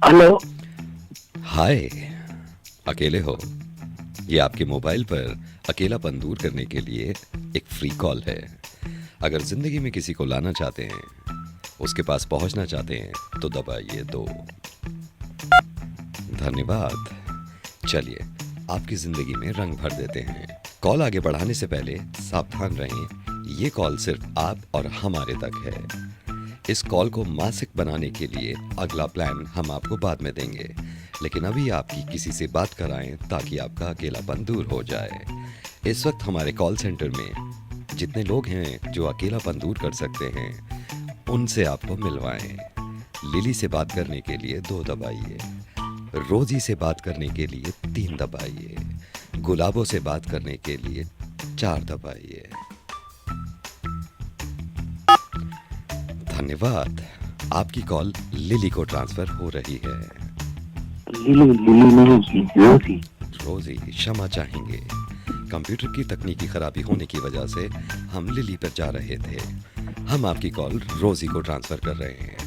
Hello. हाय, अकेले हो? ये आपके मोबाइल पर अकेलापन दूर करने के लिए एक फ्री कॉल है। अगर जिंदगी में किसी को लाना चाहते हैं, उसके पास पहुंचना चाहते हैं तो दबाइए 2। धन्यवाद। चलिए आपकी जिंदगी में रंग भर देते हैं। कॉल आगे बढ़ाने से पहले सावधान रहें, ये कॉल सिर्फ आप और हमारे तक है। इस कॉल को मासिक बनाने के लिए अगला प्लान हम आपको बाद में देंगे, लेकिन अभी आपकी किसी से बात कराएं ताकि आपका अकेलापन दूर हो जाए। इस वक्त हमारे कॉल सेंटर में जितने लोग हैं जो अकेलापन दूर कर सकते हैं, उनसे आपको मिलवाएं। लिली से बात करने के लिए 2 दबाइए, रोजी से बात करने के लिए 3 दबाइए, गुलाबों से बात करने के लिए 4 दबाइए। धन्यवाद। आपकी कॉल लिली को ट्रांसफर हो रही है। लिली लिली नहीं, रोजी। रोजी क्षमा चाहेंगे, कंप्यूटर की तकनीकी खराबी होने की वजह से हम लिली पर जा रहे थे। हम आपकी कॉल रोजी को ट्रांसफर कर रहे हैं।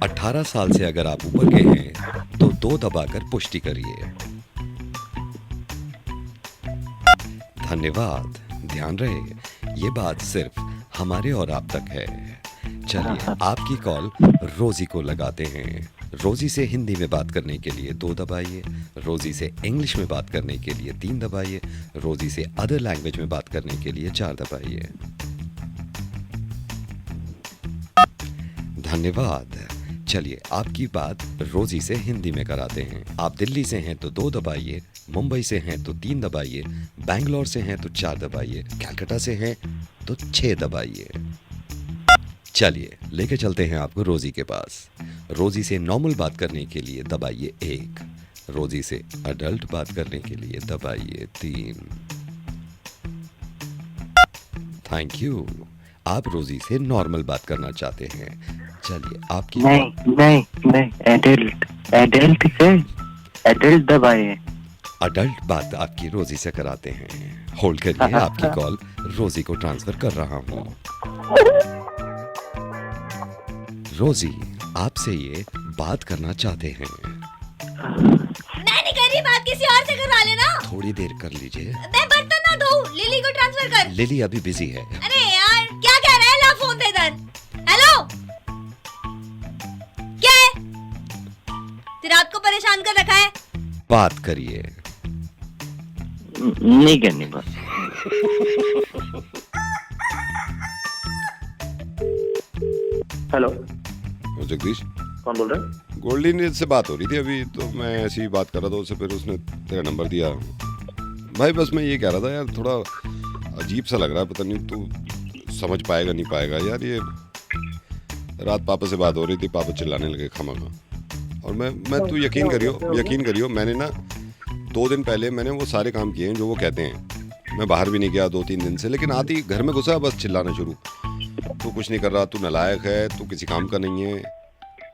18 साल से अगर आप ऊपर के हैं तो 2 दबाकर पुष्टि करिए। धन्यवाद। ध्यान रहे, ये बात सिर्फ हमारे और आप तक है। चलिए आपकी कॉल रोजी को लगाते हैं। रोजी से हिंदी में बात करने के लिए 2 दबाइए, रोजी से इंग्लिश में बात करने के लिए 3 दबाइए, रोजी से अदर लैंग्वेज में बात करने के लिए 4 दबाइए। धन्यवाद। चलिए आपकी बात रोजी से हिंदी में कराते हैं। आप दिल्ली से हैं तो 2 दबाइए, मुंबई से हैं तो 3 दबाइए, बैंगलोर से हैं तो 4 दबाइए, कलकत्ता से हैं तो 6 दबाइए। चलिए लेके चलते हैं आपको रोजी के पास। रोजी से नॉर्मल बात करने के लिए दबाइए 1, रोजी से अडल्ट बात करने के लिए दबाइए 3। Thank you. आप रोजी से नॉर्मल बात करना चाहते हैं। चलिए आपकी नहीं, एडल्ट एडल्ट से एडल्ट दबाइए। अडल्ट बात आपकी रोजी से कराते हैं। होल्ड करिए, आपकी कॉल रोजी को ट्रांसफर कर रहा हूँ। रोजी आपसे ये बात करना चाहते हैं। मैं नहीं कर रही बात, किसी और से करवा लेना। थोड़ी देर कर लीजिए। मैं बर्तन ना धोऊं, लिली को ट्रांसफर कर। लिली अभी बिजी है। अरे यार क्या कह रहा है, ला फोन दे इधर। हेलो, क्या है? रात को परेशान कर रखा है। बात करिए। नहीं करनी बात। हेलो, जगदीश, कौन बोल रहे हैं? गोल्डी से बात हो रही थी अभी, तो मैं ऐसे ही बात कर रहा था उससे, फिर उसने तेरा नंबर दिया। भाई बस मैं ये कह रहा था यार, थोड़ा अजीब सा लग रहा है, पता नहीं तू समझ पाएगा नहीं पाएगा यार। ये रात पापा से बात हो रही थी, पापा चिल्लाने लगे खामखा। और मैं तू यकीन करियो, मैंने ना 2 दिन पहले मैंने वो सारे काम किए हैं जो वो कहते हैं। मैं बाहर भी नहीं गया 2-3 दिन से, लेकिन आती घर में घुसा बस चिल्लाना शुरू। तू कुछ नहीं कर रहा, तू नालायक है, तू किसी काम का नहीं है।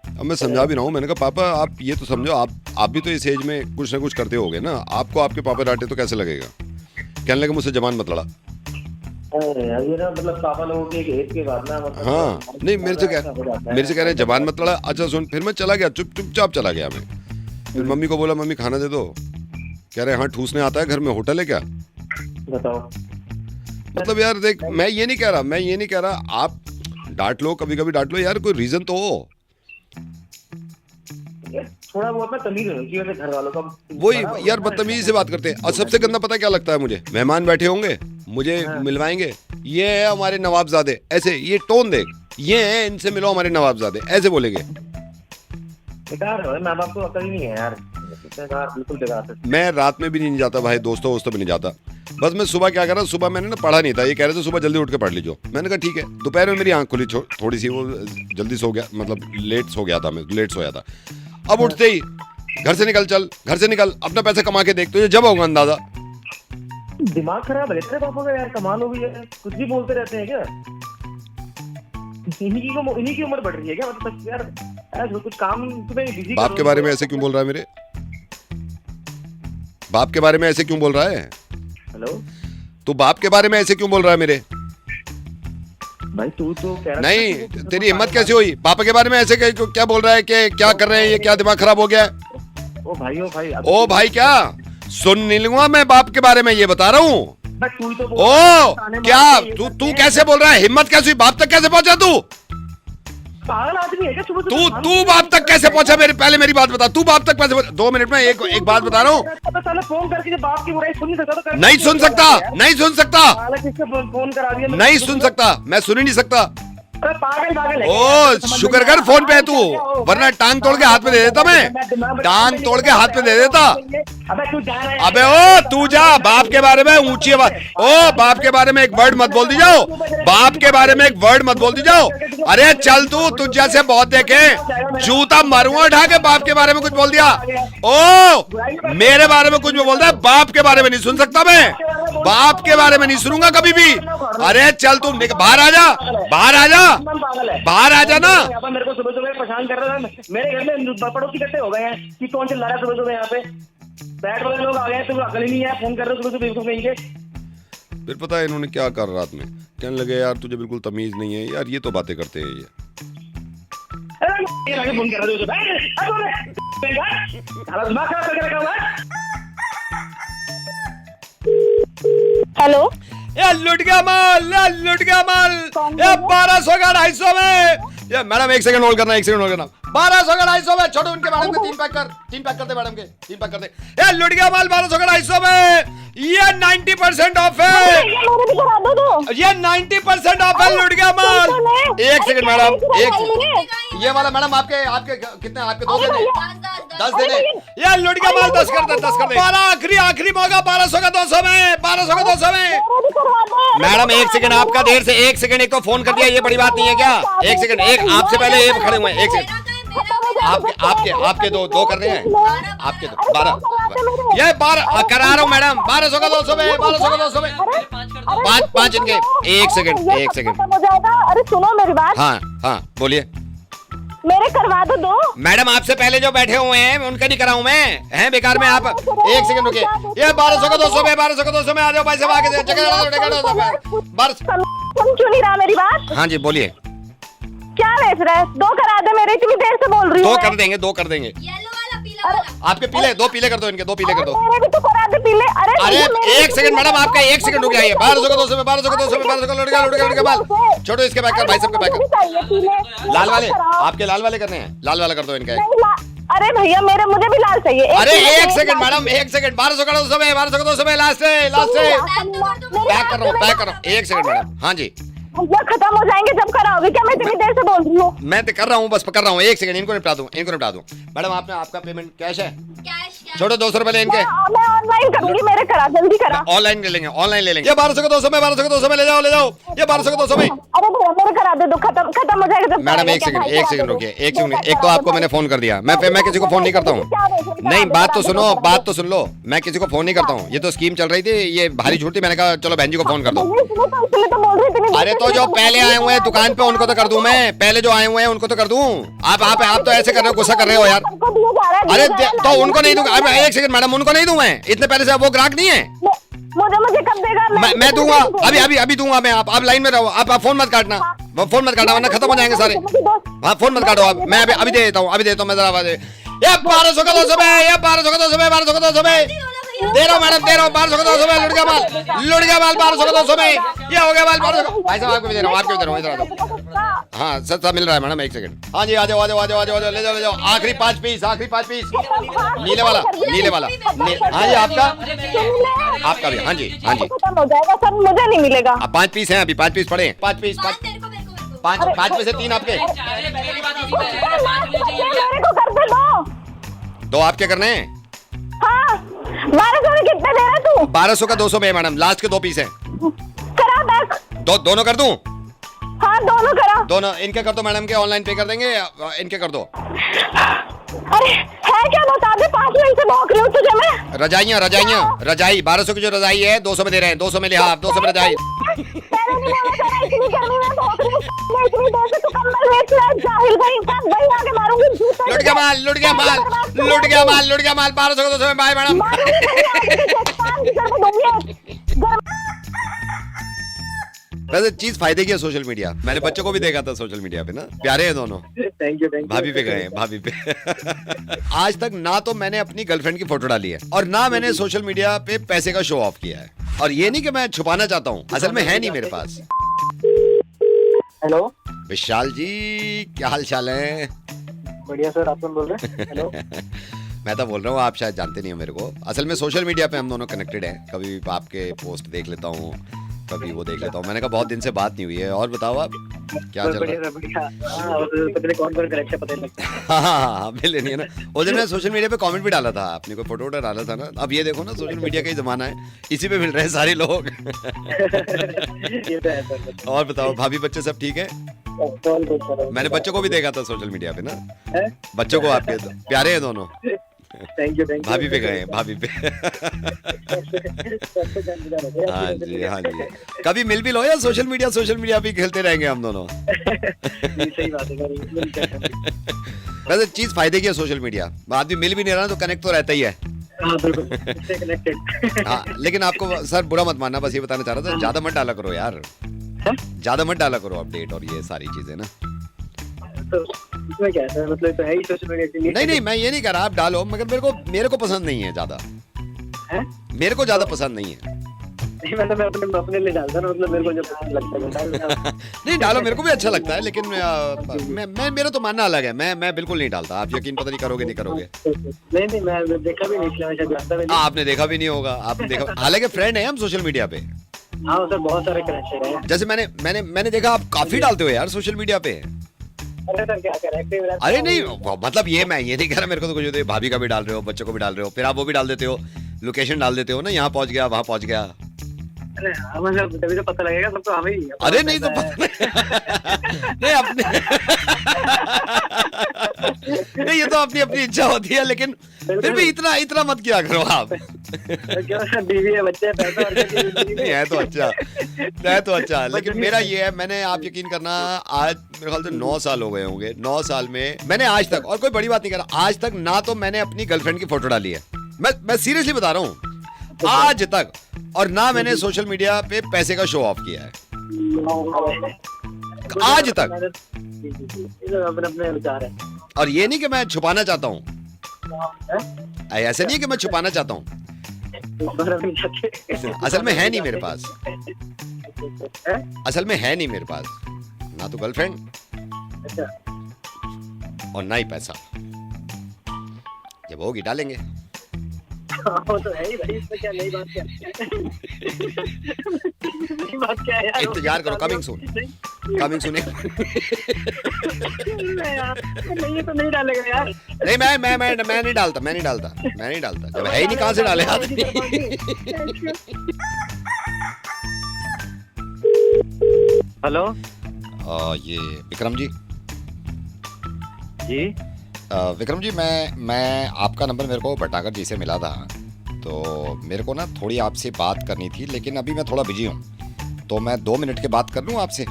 अब मैं समझा भी रहा हूँ, मैंने कहा पापा आप ये तो समझो, आप भी तो इस एज में कुछ ना कुछ करते होगे ना, आपको आपके पापा डांटे तो कैसे लगेगा। कहने लगे मुझसे जबान मत लड़ा। अरे यार ये ना मतलब पापा लोगों के एज के बाद ना मतलब हाँ नहीं, मेरे से कह रहे हैं जबान मत लड़ा। अच्छा सुन, फिर मैं चला गया, चुपचाप चला गया मैं। फिर मम्मी को बोला मम्मी खाना दे दो, कह रहे हाँ ठूसने आता है घर में, होटल है क्या। बताओ। मतलब यार देख, मैं ये नहीं कह रहा आप डांट लो, कभी कभी डांट लो यार, कोई रीजन तो हो। थोड़ा बहुत ना तमीज होनी चाहिए घर वालों का। वही यार बदतमीजी से बात करते हैं। और सबसे गंदा पता क्या लगता है मुझे, मेहमान बैठे होंगे, मुझे मिलवाएंगे, ये है हमारे नवाबजादे, ऐसे ये टोन देख, ये है इनसे मिलो हमारे नवाबजादे, ऐसे बोलेंगे। बेकार है, माँ बाप को अकल ही नहीं है यार, बिल्कुल बेकार है। मैं रात में भी नहीं जाता भाई, दोस्तों भी नहीं जाता। बस मैं सुबह क्या करा, सुबह मैंने ना पढ़ा नहीं था, ये कह रहे थे सुबह जल्दी उठ के पढ़ लीजिए। मैंने कहा ठीक है। दोपहर में मेरी आंख खुली थोड़ी सी, वो जल्दी सो गया, मतलब लेट सोया था। अब उठते ही घर से निकल, चल घर से निकल, अपना पैसा कमा के देख, तुझे जब होगा अंदाजा। दिमाग खराब है तेरे पापा का यार, कमाल हो गई है, कुछ भी बोलते रहते हैं क्या। इन्हीं की उम्र बढ़ रही है क्या, मतलब यार कुछ काम तुम्हें बिजी। बाप के बारे में ऐसे क्यों बोल रहा है, मेरे बाप के बारे में ऐसे क्यों बोल रहा है। हेलो, तू बाप के बारे में ऐसे क्यों बोल रहा है मेरे। भाई तू तो कह रहा नहीं था कि वो- तेरी हिम्मत कैसे हुई पापा के बारे में ऐसे क्या बोल रहा है कि क्या कर रहे हैं ये, क्या दिमाग खराब हो गया है? ओ भाई ओ भाई क्या सुन नहीं लूंगा मैं बाप के बारे में, ये बता रहा हूँ। बट तू ही तो बोल ओ रहा है, ताने क्या मारते हैं, ये तू करते तू हैं। कैसे बोल रहा है? हिम्मत कैसे हुई? बाप तक कैसे पहुंचा तू? पागल आदमी है क्या सुबह तू सुबह? तू बाप तक कैसे पहुंचा? पहले मेरी बात बता, तू बाप तक कैसे पहुंचा? 2 मिनट में एक बात बता रहा हूँ। तो पहले फोन करके जब बाप की बुराई सुन नहीं सकता तो कर- नहीं सुन सकता, नहीं सुन सकता, पागल है, किससे फोन करा दिया मैं- नहीं सुन सकता, मैं सुन ही नहीं सकता। अरे पागल है ओ समझ शुक्र में कर नहीं फोन पे है आ तू, रहा है, वरना टांग तोड़ के हाथ में दे देता मैं, टांग तोड़ के हाथ में दे देता। अबे तू जा रहा है अबे ओ तू जा, बाप के बारे में ऊंची आवाज, ओ बाप के बारे में एक वर्ड मत बोल दी जाओ, बाप के बारे में एक वर्ड मत बोल दी जाओ। अरे चल तू, तुझ जैसे बहुत देखे, जूता मारूंगा उठा के बाप के बारे में कुछ बोल दिया। ओ मेरे बारे में कुछ भी बोलता है, बाप के बारे में नहीं सुन सकता मैं, बाप के बारे में नहीं सुनूंगा कभी भी। अरे चल तू बाहर आ जा, बाहर आ जा, पागल है बाहर आ जा ना। यहाँ पर मेरे को सुबह सुबह परेशान कर रहा था। मेरे घर में पड़ोसी इकट्ठे हो गए हैं कि कौन चिल्ला रहा है सुबह सुबह यहाँ पे। बैठ वाले लोग आ गए हैं, तो अकल ही नहीं है, फोन कर रहे हो सुबह सुबह बेवकूफ कहीं के। फिर पता है इन्होंने क्या कर रात में, कहने लगे यार तुझे बिल्कुल तमीज नहीं है यार, ये तो बातें करते हैं ये। अरे ये आगे फोन कर रहे हो तो सारा दिमाग खराब करके रखा हुआ है। हेलो ये लुट गया माल, ये लुट गया माल, ये 1200 का 250 में। ये मैडम एक सेकंड होल्ड करना, एक सेकंड होल्ड करना। 1200 का 250 में, छोड़ो उनके मैडम को 3 पैक कर दे मैडम के, 3 पैक कर दे। ये लुट गया माल 1200 का 250 में, ये 90% ऑफ है, मेरे भी करा दो तो। ये 90% ऑफ है, लुट गया माल। एक सेकंड मैडम, एक ये वाला मैडम आपके आपके कितने, आपके 2 देने, 10 देने। ये लुट गया माल, 10 कर दे, 10 कर दे। आखिरी मौका 1200 का 200 में, 1200 का 200 में। मैडम एक सेकंड, आपका देर से 1 सेकंड, एक तो फोन कर दिया, ये बड़ी बात नहीं है क्या? 1 सेकंड, एक आपसे पहले ये खड़े हुए हैं, 1 सेकंड। आपके दो कर रहे हैं, आपके 12 ये 12 करा रहा हूँ मैडम, 1200 का 200 में, 1200 का 200 में, 5 इनके। एक सेकंड हो जाएगा। अरे सुनो मेरी बात, हाँ बोलिए मेरे करवा दो दो। मैडम। आपसे पहले जो बैठे हुए हैं उनका नहीं कराऊं मैं, हैं बेकार में आप। 1 सेकंड रुकिए, ये 1200 का 200 में, 1200 का 200 में आ जाओ भाई साहब, आगे तुम क्यों नहीं रहा मेरी बात? हाँ जी बोलिए। क्या बेच रहा है? 2 करा दे, मेरे इतनी देर से बोल रही हूँ। 2 कर देंगे, 2 कर देंगे। येलो वाला पीला वाला। आपके पीले 2 पीले कर दो, इनके 2 पीले कर दो। मेरे भी तो करा दे पीले। अरे अरे मेरे 1 सेकंड मैडम, आपका 1 सेकंड रुक जाइए। 1200 का 200 में, 1200 का 200 में, 1200 का लुट गया बाल। छोड़ो इसके बैक कर, भाई साहब के बैक कर। लाल वाले, आपके लाल वाले करने हैं, लाल वाला कर दो इनका। अरे भैया मेरे, मुझे भी लाल चाहिए। अरे 1 सेकंड मैडम, 1 सेकंड। 1200 का 200 में, 1200 का 200 में, लास्ट से पैक कर रहा हूँ। 1 सेकंड मैडम, हाँ जी। भैया खत्म हो जाएंगे जब कराओगे क्या? मैं इतनी देर से बोल रही हूँ। मैं तो कर रहा हूँ, बस कर रहा हूँ। 1 सेकंड, इनको निपटा दूं। मैडम आपने, आपका पेमेंट कैश है? छोड़ो 200 रुपए ले इनके, मैं ऑनलाइन करूंगी, मेरे करा, जल्दी करा। ऑनलाइन ले लेंगे, ऑनलाइन ले लेंगे। ये 1200 का 200 में, 1200 का 200 में ले जाओ। ये 1200 का 200 में। अरे भैया मेरे करा दे दो, खत्म हो जाएगा जब मैडम कराओगे 1 क्या? सेकंड, भाई, 1 करा सेकंड दे रुकिए, दो। 1 सेकंड। एक तो आपको मैंने फोन कर दिया, मैं किसी को फोन नहीं करता हूँ। नहीं बात तो सुनो, बात तो सुन लो, मैं किसी को फोन नहीं करता हूँ। ये तो स्कीम चल रही थी, ये भारी छूट थी, मैंने कहा चलो बहन जी को फोन कर दो। इसलिए तो बोल रही थी। अरे तो जो पहले आए हुए हैं दुकान पे उनको तो कर दूं मैं, पहले जो आए हुए हैं उनको तो कर दूं। आप तो ऐसे कर रहे हो, गुस्सा कर रहे हो यार। अरे तो उनको नहीं दूंगा। अरे 1 सेकंड मैडम, उनको नहीं दूं मैं, इतने पहले से वो ग्राहक नहीं है। मुझे कब देगा? मैं दूंगा, अभी दूंगा मैं। आप लाइन में रहो, आप फोन मत काटना, फोन मत काटना वरना खत्म हो जाएंगे सारे। हाँ फोन मत काटो आप, मैं अभी दे देता हूँ, मैं जरा आवाज। ये 1200 का 200 में, ये 1200 का 200 में, 1200 का 200 में दे रहा हूँ मैडम, दे रहा हूँ। 1200 का 200 में लुट गया माल, 1200 का 200 में। ये हो गया माल 1200। भाई साहब आपको भी दे रहा हूँ, आपको भी दे रहा हूँ, इधर आ जाओ। हाँ सस्ता मिल रहा है मैडम, 1 सेकंड। हाँ जी आ जाओ, ले जाओ। आखिरी 5 पीस, नीले वाला। हाँ जी आपका भी, हाँ जी। खत्म हो जाएगा सर, मुझे नहीं मिलेगा। 5 पीस हैं अभी, 5 पीस पड़े। 5 पीस, 5 में से 3 आपके, मेरे को कर दे दो। 2 आपके करने हैं। हाँ 1200 में कितने दे रहा तू? 1200 का 200 में मैडम, लास्ट के 2 पीस हैं। करा बैक। दोनों कर दूं? हाँ दोनों करा। दोनों इनके कर दो मैडम के, ऑनलाइन पे कर देंगे, इनके कर दो। अरे है क्या, बता दे, 5 मिनट से भौंक रही हूँ तुझे मैं। रजाई 1200 की जो रजाई है 200 में दे रहे हैं, 200 में ले, हाँ 200 में रजाई। इतनी गर्मी में भौंक रही हूँ, मैं इतनी देर से तू कंबल बेच रहा है, जाहिल भाई का भाई, आगे मारूंगी जूता। लुट गया माल 1200 का 200 में। Bye madam. वैसे चीज फायदे की है सोशल मीडिया। मैंने बच्चों को भी देखा था सोशल मीडिया पे ना, प्यारे हैं दोनों। थैंक यू भाभी पे गए हैं, भाभी पे। आज तक ना तो मैंने अपनी गर्लफ्रेंड की फोटो डाली है और ना मैंने सोशल मीडिया पे पैसे का शो ऑफ किया है। और ये नहीं कि मैं छुपाना चाहता हूँ, असल में है नहीं मेरे पास। हेलो, विशाल जी, क्या हाल चाल है? बढ़िया सर, आप कौन बोल रहे हैं? हेलो। मैं तो बोल रहा हूँ, आप शायद जानते नहीं हो मेरे को। असल में सोशल मीडिया पे हम दोनों कनेक्टेड हैं। कभी आपके पोस्ट देख लेता हूँ, कभी वो देख लेता हूँ। मैंने कहा बहुत दिन से बात नहीं हुई है। और बताओ आप क्या चल रहा है? बढ़िया। कौन कनेक्शन पता नहीं। हाँ, मिले नहीं है ना। वो दिन मैंने सोशल मीडिया पे कमेंट भी डाला था, आपने कोई फोटो वोटो डाला था ना। अब ये देखो ना, सोशल मीडिया का ही जमाना है, इसी पे मिल रहे हैं सारे लोग। ये तो है सर। और बताओ, भाभी बच्चे सब ठीक है? मैंने बच्चों को भी देखा था सोशल मीडिया पे ना, बच्चों को आपके प्यारे हैं दोनों। Thank you. भाभी पे गए हैं, भाभी पे। हाँ जी, हाँ जी। कभी मिल भी लो या सोशल मीडिया भी खेलते रहेंगे हम दोनों। सही बात है। वैसे चीज फायदे की है सोशल मीडिया। आदमी मिल भी नहीं रहा तो कनेक्ट तो रहता ही है। हाँ, लेकिन आपको सर बुरा मत मानना, बस ये बताना चाह रहा था, ज्यादा मत डाला करो यार, ज्यादा मत डाला करो अपडेट और ये सारी चीजें ना। तो इसमें क्या है, मतलब तो है ही सोशल मीडिया के लिए। नहीं, मैं ये नहीं कह रहा आप डालो, मगर मेरे को पसंद नहीं है ज्यादा। मेरे को ज्यादा पसंद नहीं है। नहीं, मतलब मैं अपने लिए डालता ना, मतलब मेरे को जो पसंद लगता है। नहीं डालो, मेरे को भी अच्छा लगता है, लेकिन मैं मेरा तो मानना अलग है। मैं बिल्कुल नहीं डालता। आप यकीन पता नहीं करोगे नहीं करोगे। नहीं, मैं देखा भी नहीं, इसलिए मैं शायद आपने देखा भी नहीं होगा, आपने देखा। हालांकि फ्रेंड है हम सोशल मीडिया पे। हाँ सर, बहुत सारे कनेक्शन है। जैसे मैंने देखा आप काफी डालते हो यार सोशल मीडिया पे। अरे सर, क्या करें? अरे नहीं, मतलब ये मैं ये नहीं कह रहा, मेरे को तो कुछ होता है, भाभी का भी डाल रहे हो, बच्चों को भी डाल रहे हो, फिर आप वो भी डाल देते हो, लोकेशन डाल देते हो ना, यहाँ पहुंच गया, वहां पहुंच गया। अरे हाँ, मतलब तभी तो पता लगेगा सबको, हमें ही। अरे नहीं तो नहीं, अपने नहीं, ये तो अपनी अपनी इच्छा होती है, लेकिन फिर भी इतना मत किया करो आप। बीवी है, बच्चे हैं, पैसा और नहीं है तो अच्छा, लेकिन मेरा ये है, मैंने, आप यकीन करना, आज मेरे ख्याल से 9 साल हो गए होंगे। 9 साल में मैंने आज तक, और कोई बड़ी बात नहीं कर रहा, आज तक ना तो मैंने अपनी गर्लफ्रेंड की फोटो डाली है, मैं सीरियसली बता रहा हूँ, आज तक, और ना मैंने सोशल मीडिया पे पैसे का शो ऑफ किया है आज तक। अपने विचार है। और ये नहीं कि मैं छुपाना चाहता हूँ, ऐसा नहीं है कि मैं छुपाना चाहता हूँ, असल में है नहीं मेरे पास, असल में है नहीं मेरे पास, ना तो गर्लफ्रेंड और ना ही पैसा। जब होगी डालेंगे। वो तो है ही भाई, इसमें क्या नई बात क्या नई बात क्या है यार? इंतजार करो, कमिंग सून। नहीं ये तो नहीं डालेगा यार। नहीं, मैं नहीं डालता, जब है ही नहीं, कहां से डाले आदमी। हेलो ये विक्रम जी। जी, विक्रम जी, मैं आपका नंबर मेरे को भटनागर जी से मिला था, तो मेरे को ना थोड़ी आपसे बात करनी थी, लेकिन अभी मैं थोड़ा बिजी हूँ, तो मैं 2 मिनट के बात कर लूँ आपसे?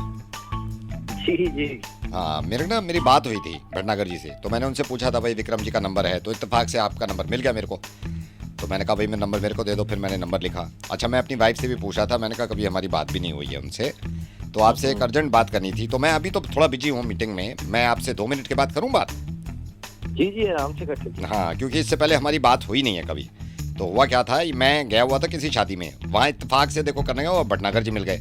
जी। हाँ, मेरी बात हुई थी भटनागर जी से, तो मैंने उनसे पूछा था भाई विक्रम जी का नंबर है, तो इत्तेफाक से आपका नंबर मिल गया मेरे को। तो मैंने कहा भाई मैं नंबर मेरे को दे दो, फिर मैंने नंबर लिखा। अच्छा, मैं अपनी वाइफ से भी पूछा था, मैंने कहा कभी हमारी बात भी नहीं हुई है उनसे, तो आपसे एक अर्जेंट बात करनी थी। तो मैं अभी तो थोड़ा बिजी हूँ मीटिंग में, मैं आपसे 2 मिनट के बाद करूँ बात? जी, आराम से कर सकते। हाँ, क्योंकि इससे पहले हमारी बात हुई नहीं है कभी। तो हुआ क्या था, मैं गया हुआ था किसी शादी में, वहाँ इत्तेफाक से देखो करने गया और भटनागर जी मिल गए।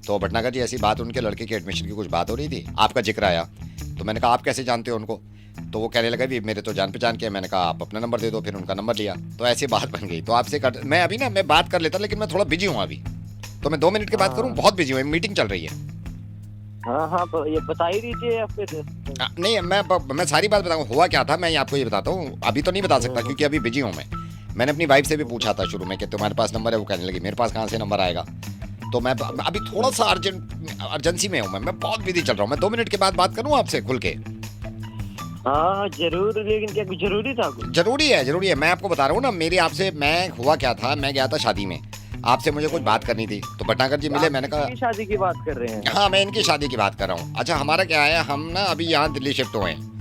तो भटनागर जी ऐसी बात, उनके लड़के के एडमिशन की कुछ बात हो रही थी, आपका जिक्र आया, तो मैंने कहा आप कैसे जानते हो उनको? तो वो कहने लगा भी मेरे तो जान पहचान के। मैंने कहा आप अपना नंबर दे दो, फिर उनका नंबर लिया, तो ऐसी बात बन गई। तो आपसे मैं अभी ना मैं बात कर लेता, लेकिन मैं थोड़ा बिजी हूँ अभी, तो मैं 2 मिनट के बाद करूँ? बहुत बिजी हूँ, मीटिंग चल रही है। हाँ, ये बता ही दीजिए आप फिर। नहीं, मैं सारी बात बताऊँ, हुआ क्या था मैं आपको ये बताता हूँ, अभी तो नहीं बता सकता क्योंकि अभी बिजी हूँ मैं। मैंने अपनी वाइफ से भी पूछा था शुरू में कि तुम्हारे पास नंबर है, वो कहने लगी मेरे पास कहाँ से नंबर आएगा। तो मैं अभी थोड़ा सा अर्जेंसी में हूँ, मैं बहुत बिजी चल रहा हूँ। मैं 2 मिनट के बाद बात करूँ आपसे खुल के? हाँ जरूर, लेकिन क्या कुछ जरूरी था? कुछ जरूरी है, मैं आपको बता रहा हूँ ना। मेरी आपसे, मैं हुआ क्या था, मैं गया था शादी में, आपसे मुझे कुछ बात करनी थी, तो भटनागर जी मिले। मैंने कहा शादी की बात कर रहे हैं? हाँ, मैं इनकी शादी की बात कर रहा हूँ। अच्छा, हमारा क्या है, हम ना अभी यहाँ दिल्ली शिफ्ट हुए हैं।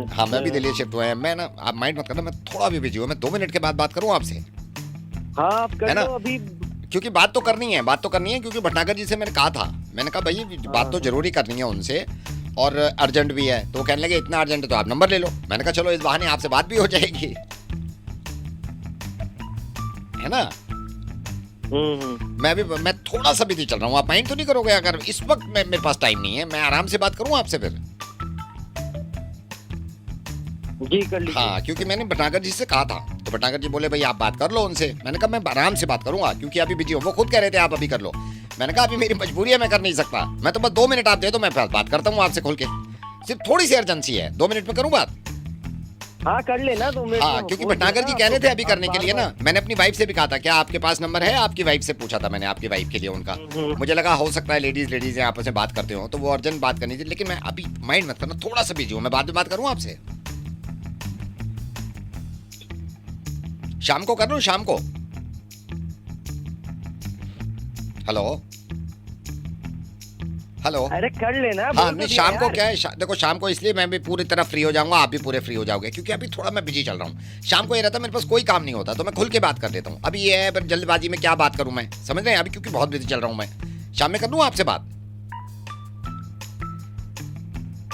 हाँ, मैं भी दिल्ली शिफ्ट हुए हैं। मैं ना, आप माइंड मत करना, मैं थोड़ा भी बिजी हूँ, मैं 2 मिनट के बाद बात करूँ आपसे? हाँ, आप कर लो अभी। क्योंकि बात तो करनी है क्योंकि भटनागर जी से मैंने कहा था, मैंने कहा भाई बात तो जरूरी करनी है उनसे और अर्जेंट भी है। तो कहने लगे इतना अर्जेंट है तो आप नंबर ले लो। मैंने कहा चलो इस बहाने आपसे बात भी हो जाएगी, है ना। मैं थोड़ा सा बिजी चल रहा हूँ, आप माइंड तो नहीं करोगे अगर इस वक्त मेरे पास टाइम नहीं है, मैं आराम से बात करूँ आपसे फिर? जी कर लीजिए। हाँ, क्योंकि मैंने भटनागर जी से कहा था तो भटनागर जी बोले भाई आप बात कर लो उनसे। मैंने कहा मैं आराम से बात करूंगा क्योंकि अभी बिजी हूँ। वो खुद कह रहे थे आप अभी कर लो। मैंने कहा अभी मेरी मजबूरी है, मैं कर नहीं सकता। मैं तो बस 2 मिनट आप दे दो, मैं बात करता हूँ आपसे खुल के। सिर्फ थोड़ी सी अर्जेंसी है, 2 मिनट में करूँ बात? हाँ कर लेना तुम। हाँ, क्योंकि भटनागर जी कह रहे थे अभी करने के लिए ना। मैंने अपनी वाइफ से भी कहा था, क्या आपके पास नंबर है? आपकी वाइफ से पूछा था मैंने, आपकी वाइफ के लिए उनका। मुझे लगा हो सकता है लेडीज आपस में बात करते हो तो वो अर्जेंट बात करनी थी, लेकिन मैं अभी माइंड मत करना, थोड़ा सा बिजी हूँ, मैं बाद में बात करूँ आपसे। शाम को कर लूं, शाम को? Hello hello. अरे कर लेना। हाँ नहीं, शाम को क्या है, देखो शाम को इसलिए मैं भी पूरी तरह फ्री हो जाऊंगा, आप भी पूरे फ्री हो जाओगे, क्योंकि अभी थोड़ा मैं बिजी चल रहा हूँ। शाम को ये रहता मेरे पास कोई काम नहीं होता तो मैं खुल के बात कर देता हूँ। अभी ये है पर जल्दबाजी में क्या बात करूँ मैं, समझ रहे हैं? अभी क्योंकि बहुत बिजी चल रहा हूँ मैं। शाम में कर लूँ आपसे बात?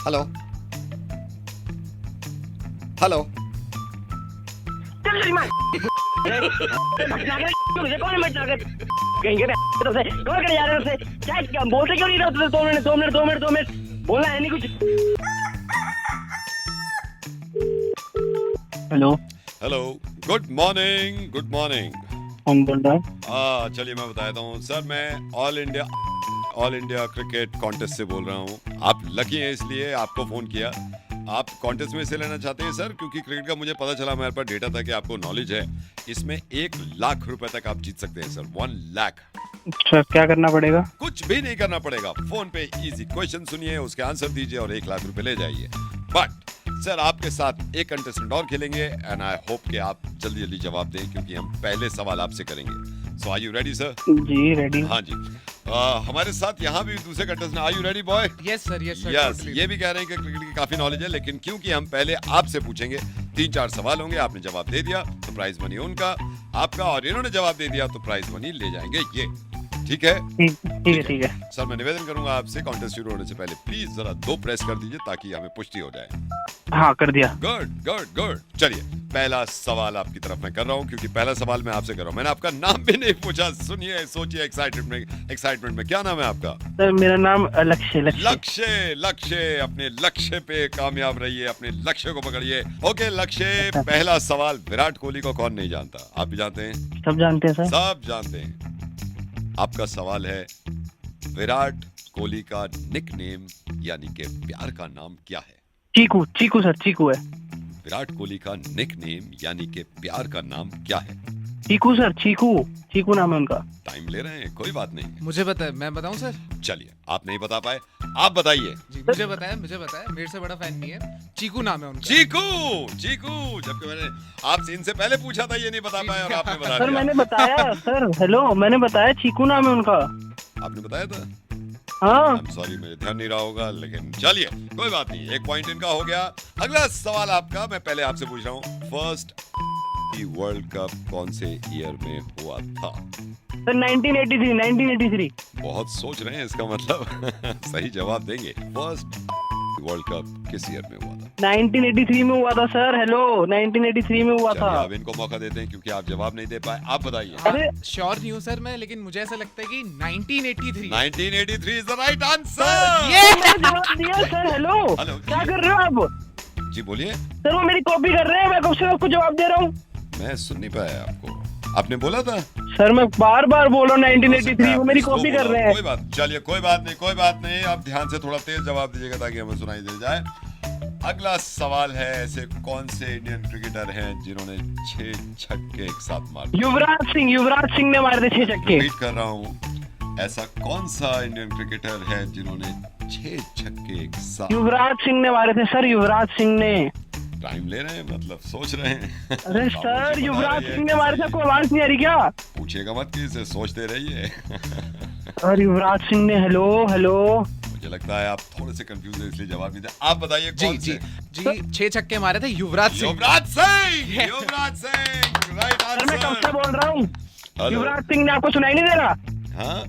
Hello hello. बोलते क्यों नहीं रहे? 2 मिनट बोलना है नहीं कुछ। Hello hello, good morning, good morning. कौन बोल रहा है? चलिए मैं बताता हूँ सर, मैं ऑल इंडिया क्रिकेट कॉन्टेस्ट से बोल रहा हूँ। आप लकी हैं इसलिए आपको फोन किया। आप कॉन्टेस्ट में इसे लेना चाहते हैं सर, क्योंकि क्रिकेट का मुझे पता चला, मेरे पास डेटा था कि आपको नॉलेज है। इसमें 1 लाख रुपए तक आप जीत सकते हैं सर, 1 लाख। अच्छा, क्या करना पड़ेगा? कुछ भी नहीं करना पड़ेगा, फोन पे इजी क्वेश्चन सुनिए, उसके आंसर दीजिए और 1 लाख रुपए ले जाइए। बट सर आपके साथ एक कंटेस्टेंट और खेलेंगे एंड आई होप कि आप जल्दी जल्दी जवाब दें, क्योंकि हम पहले सवाल आपसे करेंगे। So are you ready sir? जी रेडी। हाँ जी। हमारे साथ यहाँ भी दूसरे contestant, are you ready boy? Yes sir, yes sir. Yes, ये भी कह रहे हैं कि क्रिकेट की काफी नॉलेज है, लेकिन क्योंकि हम पहले आपसे पूछेंगे, 3-4 सवाल होंगे, आपने जवाब दे दिया तो प्राइज मनी उनका, आपका, और इन्होंने जवाब दे दिया तो प्राइज मनी ले जाएंगे ये। ठीक है? ठीक है। सर मैं निवेदन करूंगा आपसे, कॉन्टेस्ट शुरू होने से पहले प्लीज जरा 2 प्रेस कर दीजिए ताकि हमें पुष्टि हो जाए। हाँ कर दिया। Good good good. चलिए पहला सवाल आपकी तरफ मैं कर रहा हूँ, क्योंकि पहला सवाल मैं आपसे कर रहा हूँ। मैंने आपका नाम भी नहीं पूछा, सुनिए, सोचिए एक्साइटमेंट में। क्या नाम है आपका? सर मेरा नाम लक्ष्य। लक्ष्य, अपने लक्ष्य पे कामयाब रहिए, अपने लक्ष्य को पकड़िए। ओके लक्ष्य, पहला सवाल, विराट कोहली को कौन नहीं जानता? आप भी जानते हैं? सब जानते हैं सर। सब जानते हैं। आपका सवाल है, विराट कोहली का निकनेम यानी कि प्यार का नाम क्या है? चीकू सर, चीकू है। विराट कोहली का निकनेम यानी कि प्यार का नाम क्या है? चीकू सर, चीकू नाम है उनका। टाइम ले रहे हैं, कोई बात नहीं। मुझे पता है, मैं बताऊं सर? चलिए, आप नहीं बता पाए, आप बताइए। जी मुझे बताया, मेरे से बड़ा फैन नहीं है। चीकू नाम है उनका। चीकू, जबकि मैंने आपसे इनसे पहले पूछा था, ये नहीं बता पाए और आपने बता सर दिया। मैंने बताया सर, हेलो, मैंने बताया चीकू नाम है उनका। आपने बताया था? हाँ। सॉरी, मेरे ध्यान नहीं रहा होगा, लेकिन चलिए कोई बात नहीं, 1 पॉइंट इनका हो गया। अगला सवाल आपका, मैं पहले आपसे पूछ रहा हूँ, फर्स्ट वर्ल्ड कप कौन से ईयर में हुआ था? सर 1983। बहुत सोच रहे हैं, इसका मतलब सही जवाब देंगे। फर्स्ट वर्ल्ड कप किस ईयर में हुआ था? 1983 में हुआ था सर। हेलो, 1983 में हुआ था। अब इनको मौका देते हैं क्योंकि आप जवाब नहीं दे पाए, आप बताइए। अरे श्योर नहीं हूँ सर मैं, लेकिन मुझे ऐसा लगता है कि 1983। 1983 इज द राइट आंसर। मैंने जवाब दिया सर। Hello, hello. क्या कर रहे हो आप? जी बोलिए। सर वो मेरी कॉपी कर रहे हैं, मैं कब से आपको जवाब दे रहा हूँ। मैं सुन नहीं पाया आपको, आपने बोला था। सर मैं बार बोल रहा हूँ 1983, वो मेरी कॉपी कर रहे हैं। कोई बात, चलिए कोई बात नहीं, आप ध्यान से थोड़ा तेज जवाब दीजिएगा ताकि हमें सुनाई दे जाए। अगला सवाल है, ऐसे कौन से इंडियन क्रिकेटर हैं जिन्होंने 6 छक्के एक साथ मारे? युवराज सिंह ने मारे थे 6 छक्के। रिपीट कर रहा हूँ, ऐसा कौन सा इंडियन क्रिकेटर है जिन्होंने 6 छक्के एक साथ? युवराज सिंह ने मारे थे सर, युवराज सिंह ने। टाइम ले रहे हैं, मतलब सोच रहे हैं। अरे सर युवराज सिंह ने मारे थे, आपको आवाज नहीं आ रही क्या? पूछिएगा मत कि इसे सोचते रहिए। और युवराज सिंह ने, हेलो मुझे लगता है आप थोड़े से कंफ्यूज हैं इसलिए जवाब नहीं दे। आप बताइए कौन जी से? 6 छक्के मारे थे Yuvraj Singh. Right answer. Sir मैं कब से बोल रहा हूँ। हेलो। युवराज सिंह ने आपको सुनाई नहीं दे रहा? हाँ,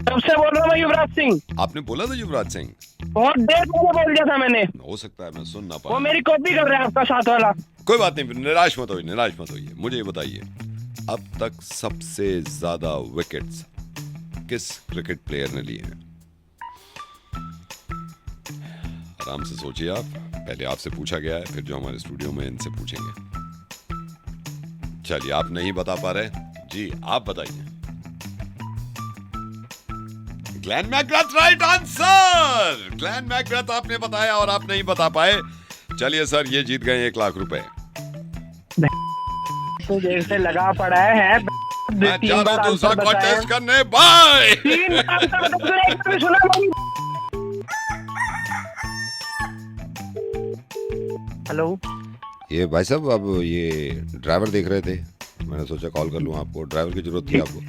तब से बोल रहा हूँ मैं युवराज सिंह। आपने बोला था युवराज सिंह। बहुत देर पहले बोल दिया था मैंने। हो सकता है मैं सुन ना वो पाया। मेरी कॉपी कर रहा है आपका साथ वाला। कोई बात नहीं, निराश मत होइए, निराश मत होइए। मुझे ये बताइए, अब तक सबसे ज्यादा विकेट्स किस क्रिकेट प्लेयर ने लिए हैं? आराम से सोचिए आप। पहले आपसे पूछा गया है, फिर जो हमारे स्टूडियो में इनसे पूछेंगे। चलिए, आप नहीं बता पा रहे जी, आप बताइए। Glenn McGrath right answer. Glenn McGrath आपने बताया और आप नहीं बता पाए। चलिए सर, ये जीत गए 1 लाख रुपए। तो देर से लगा पड़ा है। मैं जा रहा हूं दूसरा कॉन्टेस्ट करने। बाय। 3 बार आंसर बता, तूने एक भी सुना नहीं। हेलो, ये भाई साहब, अब ये ड्राइवर देख रहे थे, मैंने सोचा कॉल कर लूँ आपको। ड्राइवर की जरूरत थी आपको?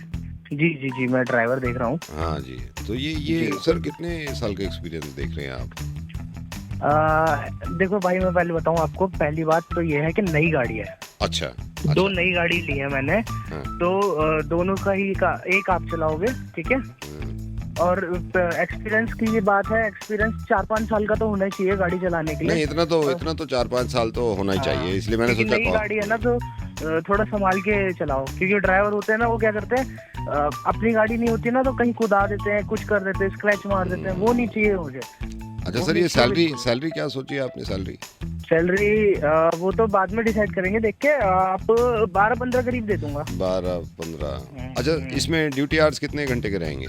जी मैं ड्राइवर देख रहा हूँ। हाँ जी। तो ये सर कितने साल का एक्सपीरियंस देख रहे हैं आप? देखो भाई, मैं पहले बताऊँ आपको। पहली बात तो ये है कि नई गाड़ी है। अच्छा। 2 नई गाड़ी ली है मैंने। हाँ। तो दोनों का ही एक आप चलाओगे, ठीक है? और एक्सपीरियंस की ये बात है, एक्सपीरियंस 4-5 साल का तो होना ही चाहिए गाड़ी चलाने के लिए। नहीं, इतना तो 4-5 साल तो होना ही चाहिए, इसलिए मैंने क्योंकि सोचा नई गाड़ी है ना, तो थोड़ा संभाल के चलाओ। क्योंकि ड्राइवर होते हैं ना, वो क्या करते हैं, अपनी गाड़ी नहीं होती ना तो कहीं कुदा देते हैं, कुछ कर देते हैं, स्क्रैच मार देते हैं। वो नहीं चाहिए मुझे। अच्छा सर, ये सैलरी क्या सोची है आपने? सैलरी वो तो बाद में डिसाइड करेंगे, देख के। आप 12-15 करीब दे दूंगा। 12-15। अच्छा, इसमें ड्यूटी आवर्स कितने घंटे के रहेंगे?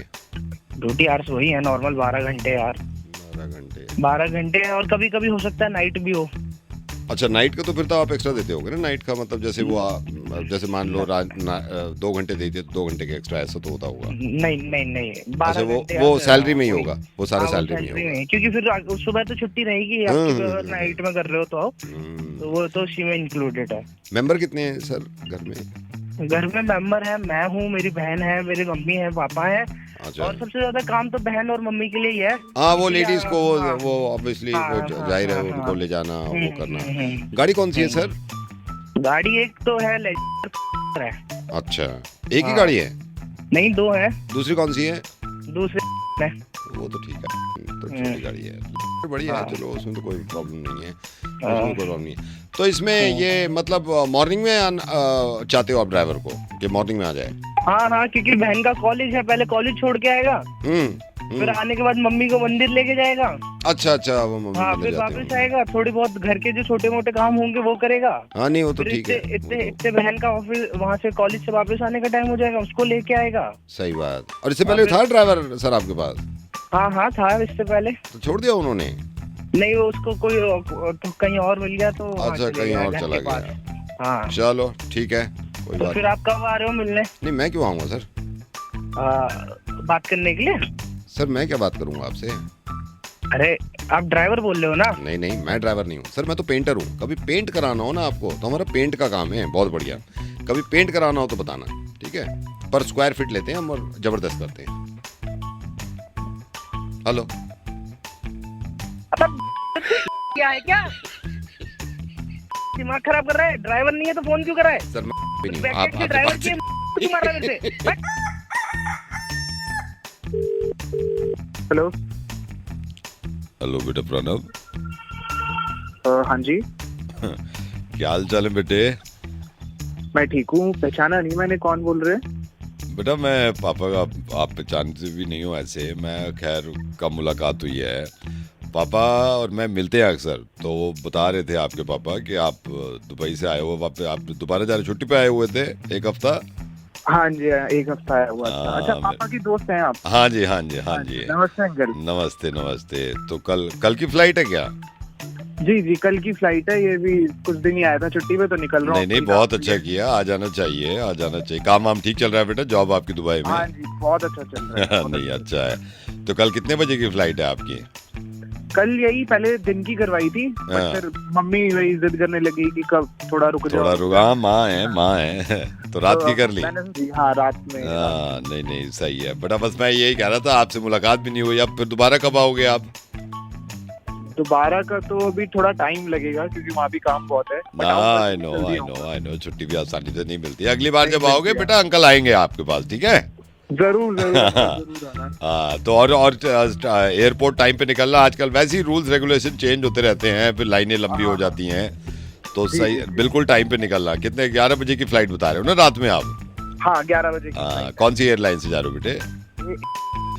ड्यूटी आवर्स वही है नॉर्मल, 12 घंटे यार। 12 घंटे और कभी कभी हो सकता है नाइट भी हो। अच्छा, नाइट का तो फिर तो आप एक्स्ट्रा देते होगे ना? नाइट का मतलब जैसे वो जैसे मान लो 2 घंटे देते तो 2 घंटे के एक्स्ट्रा, ऐसा तो होता होगा? नहीं, अच्छा, 12 घंटे वो सैलरी में ही होगा, वो सारा हाँ, सैलरी में ही होगा। क्योंकि फिर सुबह तो छुट्टी रहेगी आपकी, अगर नाइट में कर रहे हो तो वो तो उसी में इंक्लूडेड है। मेंबर कितने हैं सर घर में? घर में मेंबर है, मैं हूँ, मेरी बहन है, मेरी मम्मी है, पापा है। अच्छा। और सबसे ज्यादा काम तो बहन और मम्मी के लिए ही है। हाँ, वो लेडीज को हाँ। वो ऑब्वियसली हाँ, वो जाहिर है, हाँ, उनको ले जाना, वो करना। हम्म। गाड़ी कौन सी है सर? गाड़ी एक तो है लेजेंडर है। अच्छा, एक ही गाड़ी है? नहीं, 2 है। दूसरी कौन सी है? दूसरे वो तो ठीक है, तो छोटी गाड़ी है, बढ़िया है। चलो, उसमें तो कोई प्रॉब्लम नहीं है, उसमें कोई प्रॉब्लम नहीं है। तो इसमें ये मतलब मॉर्निंग में चाहते हो आप ड्राइवर को कि मॉर्निंग में आ जाए? हाँ, क्योंकि बहन का कॉलेज है, पहले कॉलेज छोड़ के आएगा, फिर आने के बाद मम्मी को मंदिर लेके जाएगा। अच्छा, वो मम्मी हाँ, ले फिर जाते वापस हैं। आएगा, थोड़ी बहुत घर के जो छोटे मोटे काम होंगे वो करेगा। हाँ, नहीं वो तो फिर ठीक है। इतने बहन का ऑफिस, वहाँ से कॉलेज से वापस आने का टाइम हो जाएगा, उसको लेके आएगा। सही बात। और इससे पहले था ड्राइवर सर आपके पास? हाँ, था इससे पहले। तो छोड़ दिया उन्होंने? नहीं, वो उसको कोई तो कहीं और मिल गया तो वहाँ अच्छा, चले कहीं गया और घर चला के पास। गया। हाँ, चलो ठीक है, कोई तो बात फिर आप कब आ रहे हो मिलने? नहीं। मैं क्यों आऊँगा सर? बात करने के लिए? सर मैं क्या बात करूँगा आपसे? अरे, आप ड्राइवर बोल रहे हो ना? नहीं, मैं ड्राइवर नहीं हूँ सर, मैं तो पेंटर हूँ। कभी पेंट कराना हो ना आपको, तो हमारा पेंट का काम है, बहुत बढ़िया। कभी पेंट कराना हो तो बताना, ठीक है? पर स्क्वायर फीट लेते हैं हम और जबरदस्त करते हैं। हेलो, क्या है क्या? दिमाग खराब कर रहा है? ड्राइवर नहीं है तो फोन क्यों कर रहा है? सर मैं भी नहीं हूँ, बैक आप के ड्राइवर की क्यों मार रहा है मेरे से? हेलो। हेलो बेटा प्रणव। हाँ जी, क्या हाल चाल है बेटे? मैं ठीक हूँ। पहचाना नहीं मैंने, कौन बोल रहे हैं? बेटा मैं पापा का, आप पहचानते भी नहीं हो ऐसे। मैं खैर कब मुलाकात हुई है, पापा और मैं मिलते हैं अक्सर। तो वो बता रहे थे आपके पापा कि आप दुबई से आए हो, वापस आप दोबारा जा रहे, छुट्टी पे आए हुए थे 1 हफ्ता। हाँ जी, 1 हफ्ता आया हुआ था। अच्छा, पापा की दोस्त हैं आप? हाँ जी। नमस्ते अंकल। नमस्ते। तो कल की फ्लाइट है क्या? जी, कल की फ्लाइट है। ये भी कुछ दिन ही आया था छुट्टी पे, तो निकल रहा हूँ। नहीं, बहुत अच्छा किया, आ जाना चाहिए। काम वाम ठीक चल रहा है बेटा? जॉब आपकी दुबई में? हाँ जी, बहुत अच्छा चल रहा है। नहीं, अच्छा है। तो कल कितने बजे की फ्लाइट है आपकी? कल यही पहले दिन की करवाई थी, हाँ। फिर मम्मी वही जिद करने लगी कि कब थोड़ा रुक जाओ। हाँ, माँ है तो रात की कर ली? हाँ, रात में। हाँ, नहीं सही है बेटा। बस मैं यही कह रहा था, आपसे मुलाकात भी नहीं हुई, अब फिर दोबारा कब आओगे आप? दोबारा का तो अभी थोड़ा टाइम लगेगा क्योंकि वहाँ भी काम बहुत है। But आऊंगा आई तो नो जल्दी आई आऊंगा। नो आई नो, छुट्टी भी आसानी से नहीं मिलती। अगली बार जब आओगे बेटा अंकल आएंगे आपके पास, ठीक है? जरूर जरूर आना। हाँ, तो और एयरपोर्ट टाइम पे निकलना। आजकल वैसे ही रूल्स रेगुलेशन चेंज होते रहते हैं, फिर लाइनें लंबी हो जाती हैं, तो सही बिल्कुल टाइम पे निकलना। कितने 11 बजे की फ्लाइट बता रहे हो ना रात में आप? हाँ 11 बजे की हाँ, flight कौन सी एयरलाइन से जा रहे हो बेटे? है।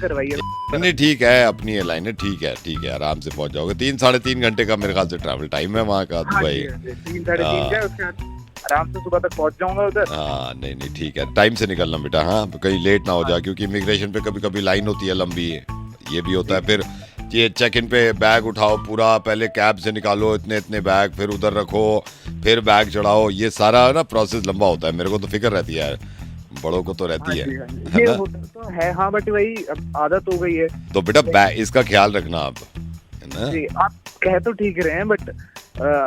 करवाइए। नहीं ठीक है, अपनी एयरलाइन है, ठीक है, आराम से पहुंच जाओगे। 3-3.5 घंटे का मेरे ख्याल से ट्रैवल टाइम है वहाँ का, हाँ दुबई। जी, हाँ जी, 3-3:30 का है, उसके बाद आराम से सुबह तक पहुंच जाऊंगा उधर। हाँ नहीं ठीक है, टाइम से निकलना बेटा। हाँ, कहीं लेट ना हो जाए, क्योंकि इमिग्रेशन पे कभी कभी लाइन होती है लंबी, ये भी होता है। फिर ये चेक इन पे बैग उठाओ पूरा, पहले कैब से निकालो इतने बैग, फिर उधर रखो, फिर बैग चढ़ाओ, ये सारा ना प्रोसेस लंबा होता है। मेरे को तो फिक्र रहती है यार, बड़ों को तो रहती है ये ना? होता तो है हाँ, बट वही अब आदत हो गई है। तो बेटा इसका ख्याल रखना आप, है ना? जी आप कह तो ठीक रहे हैं, बट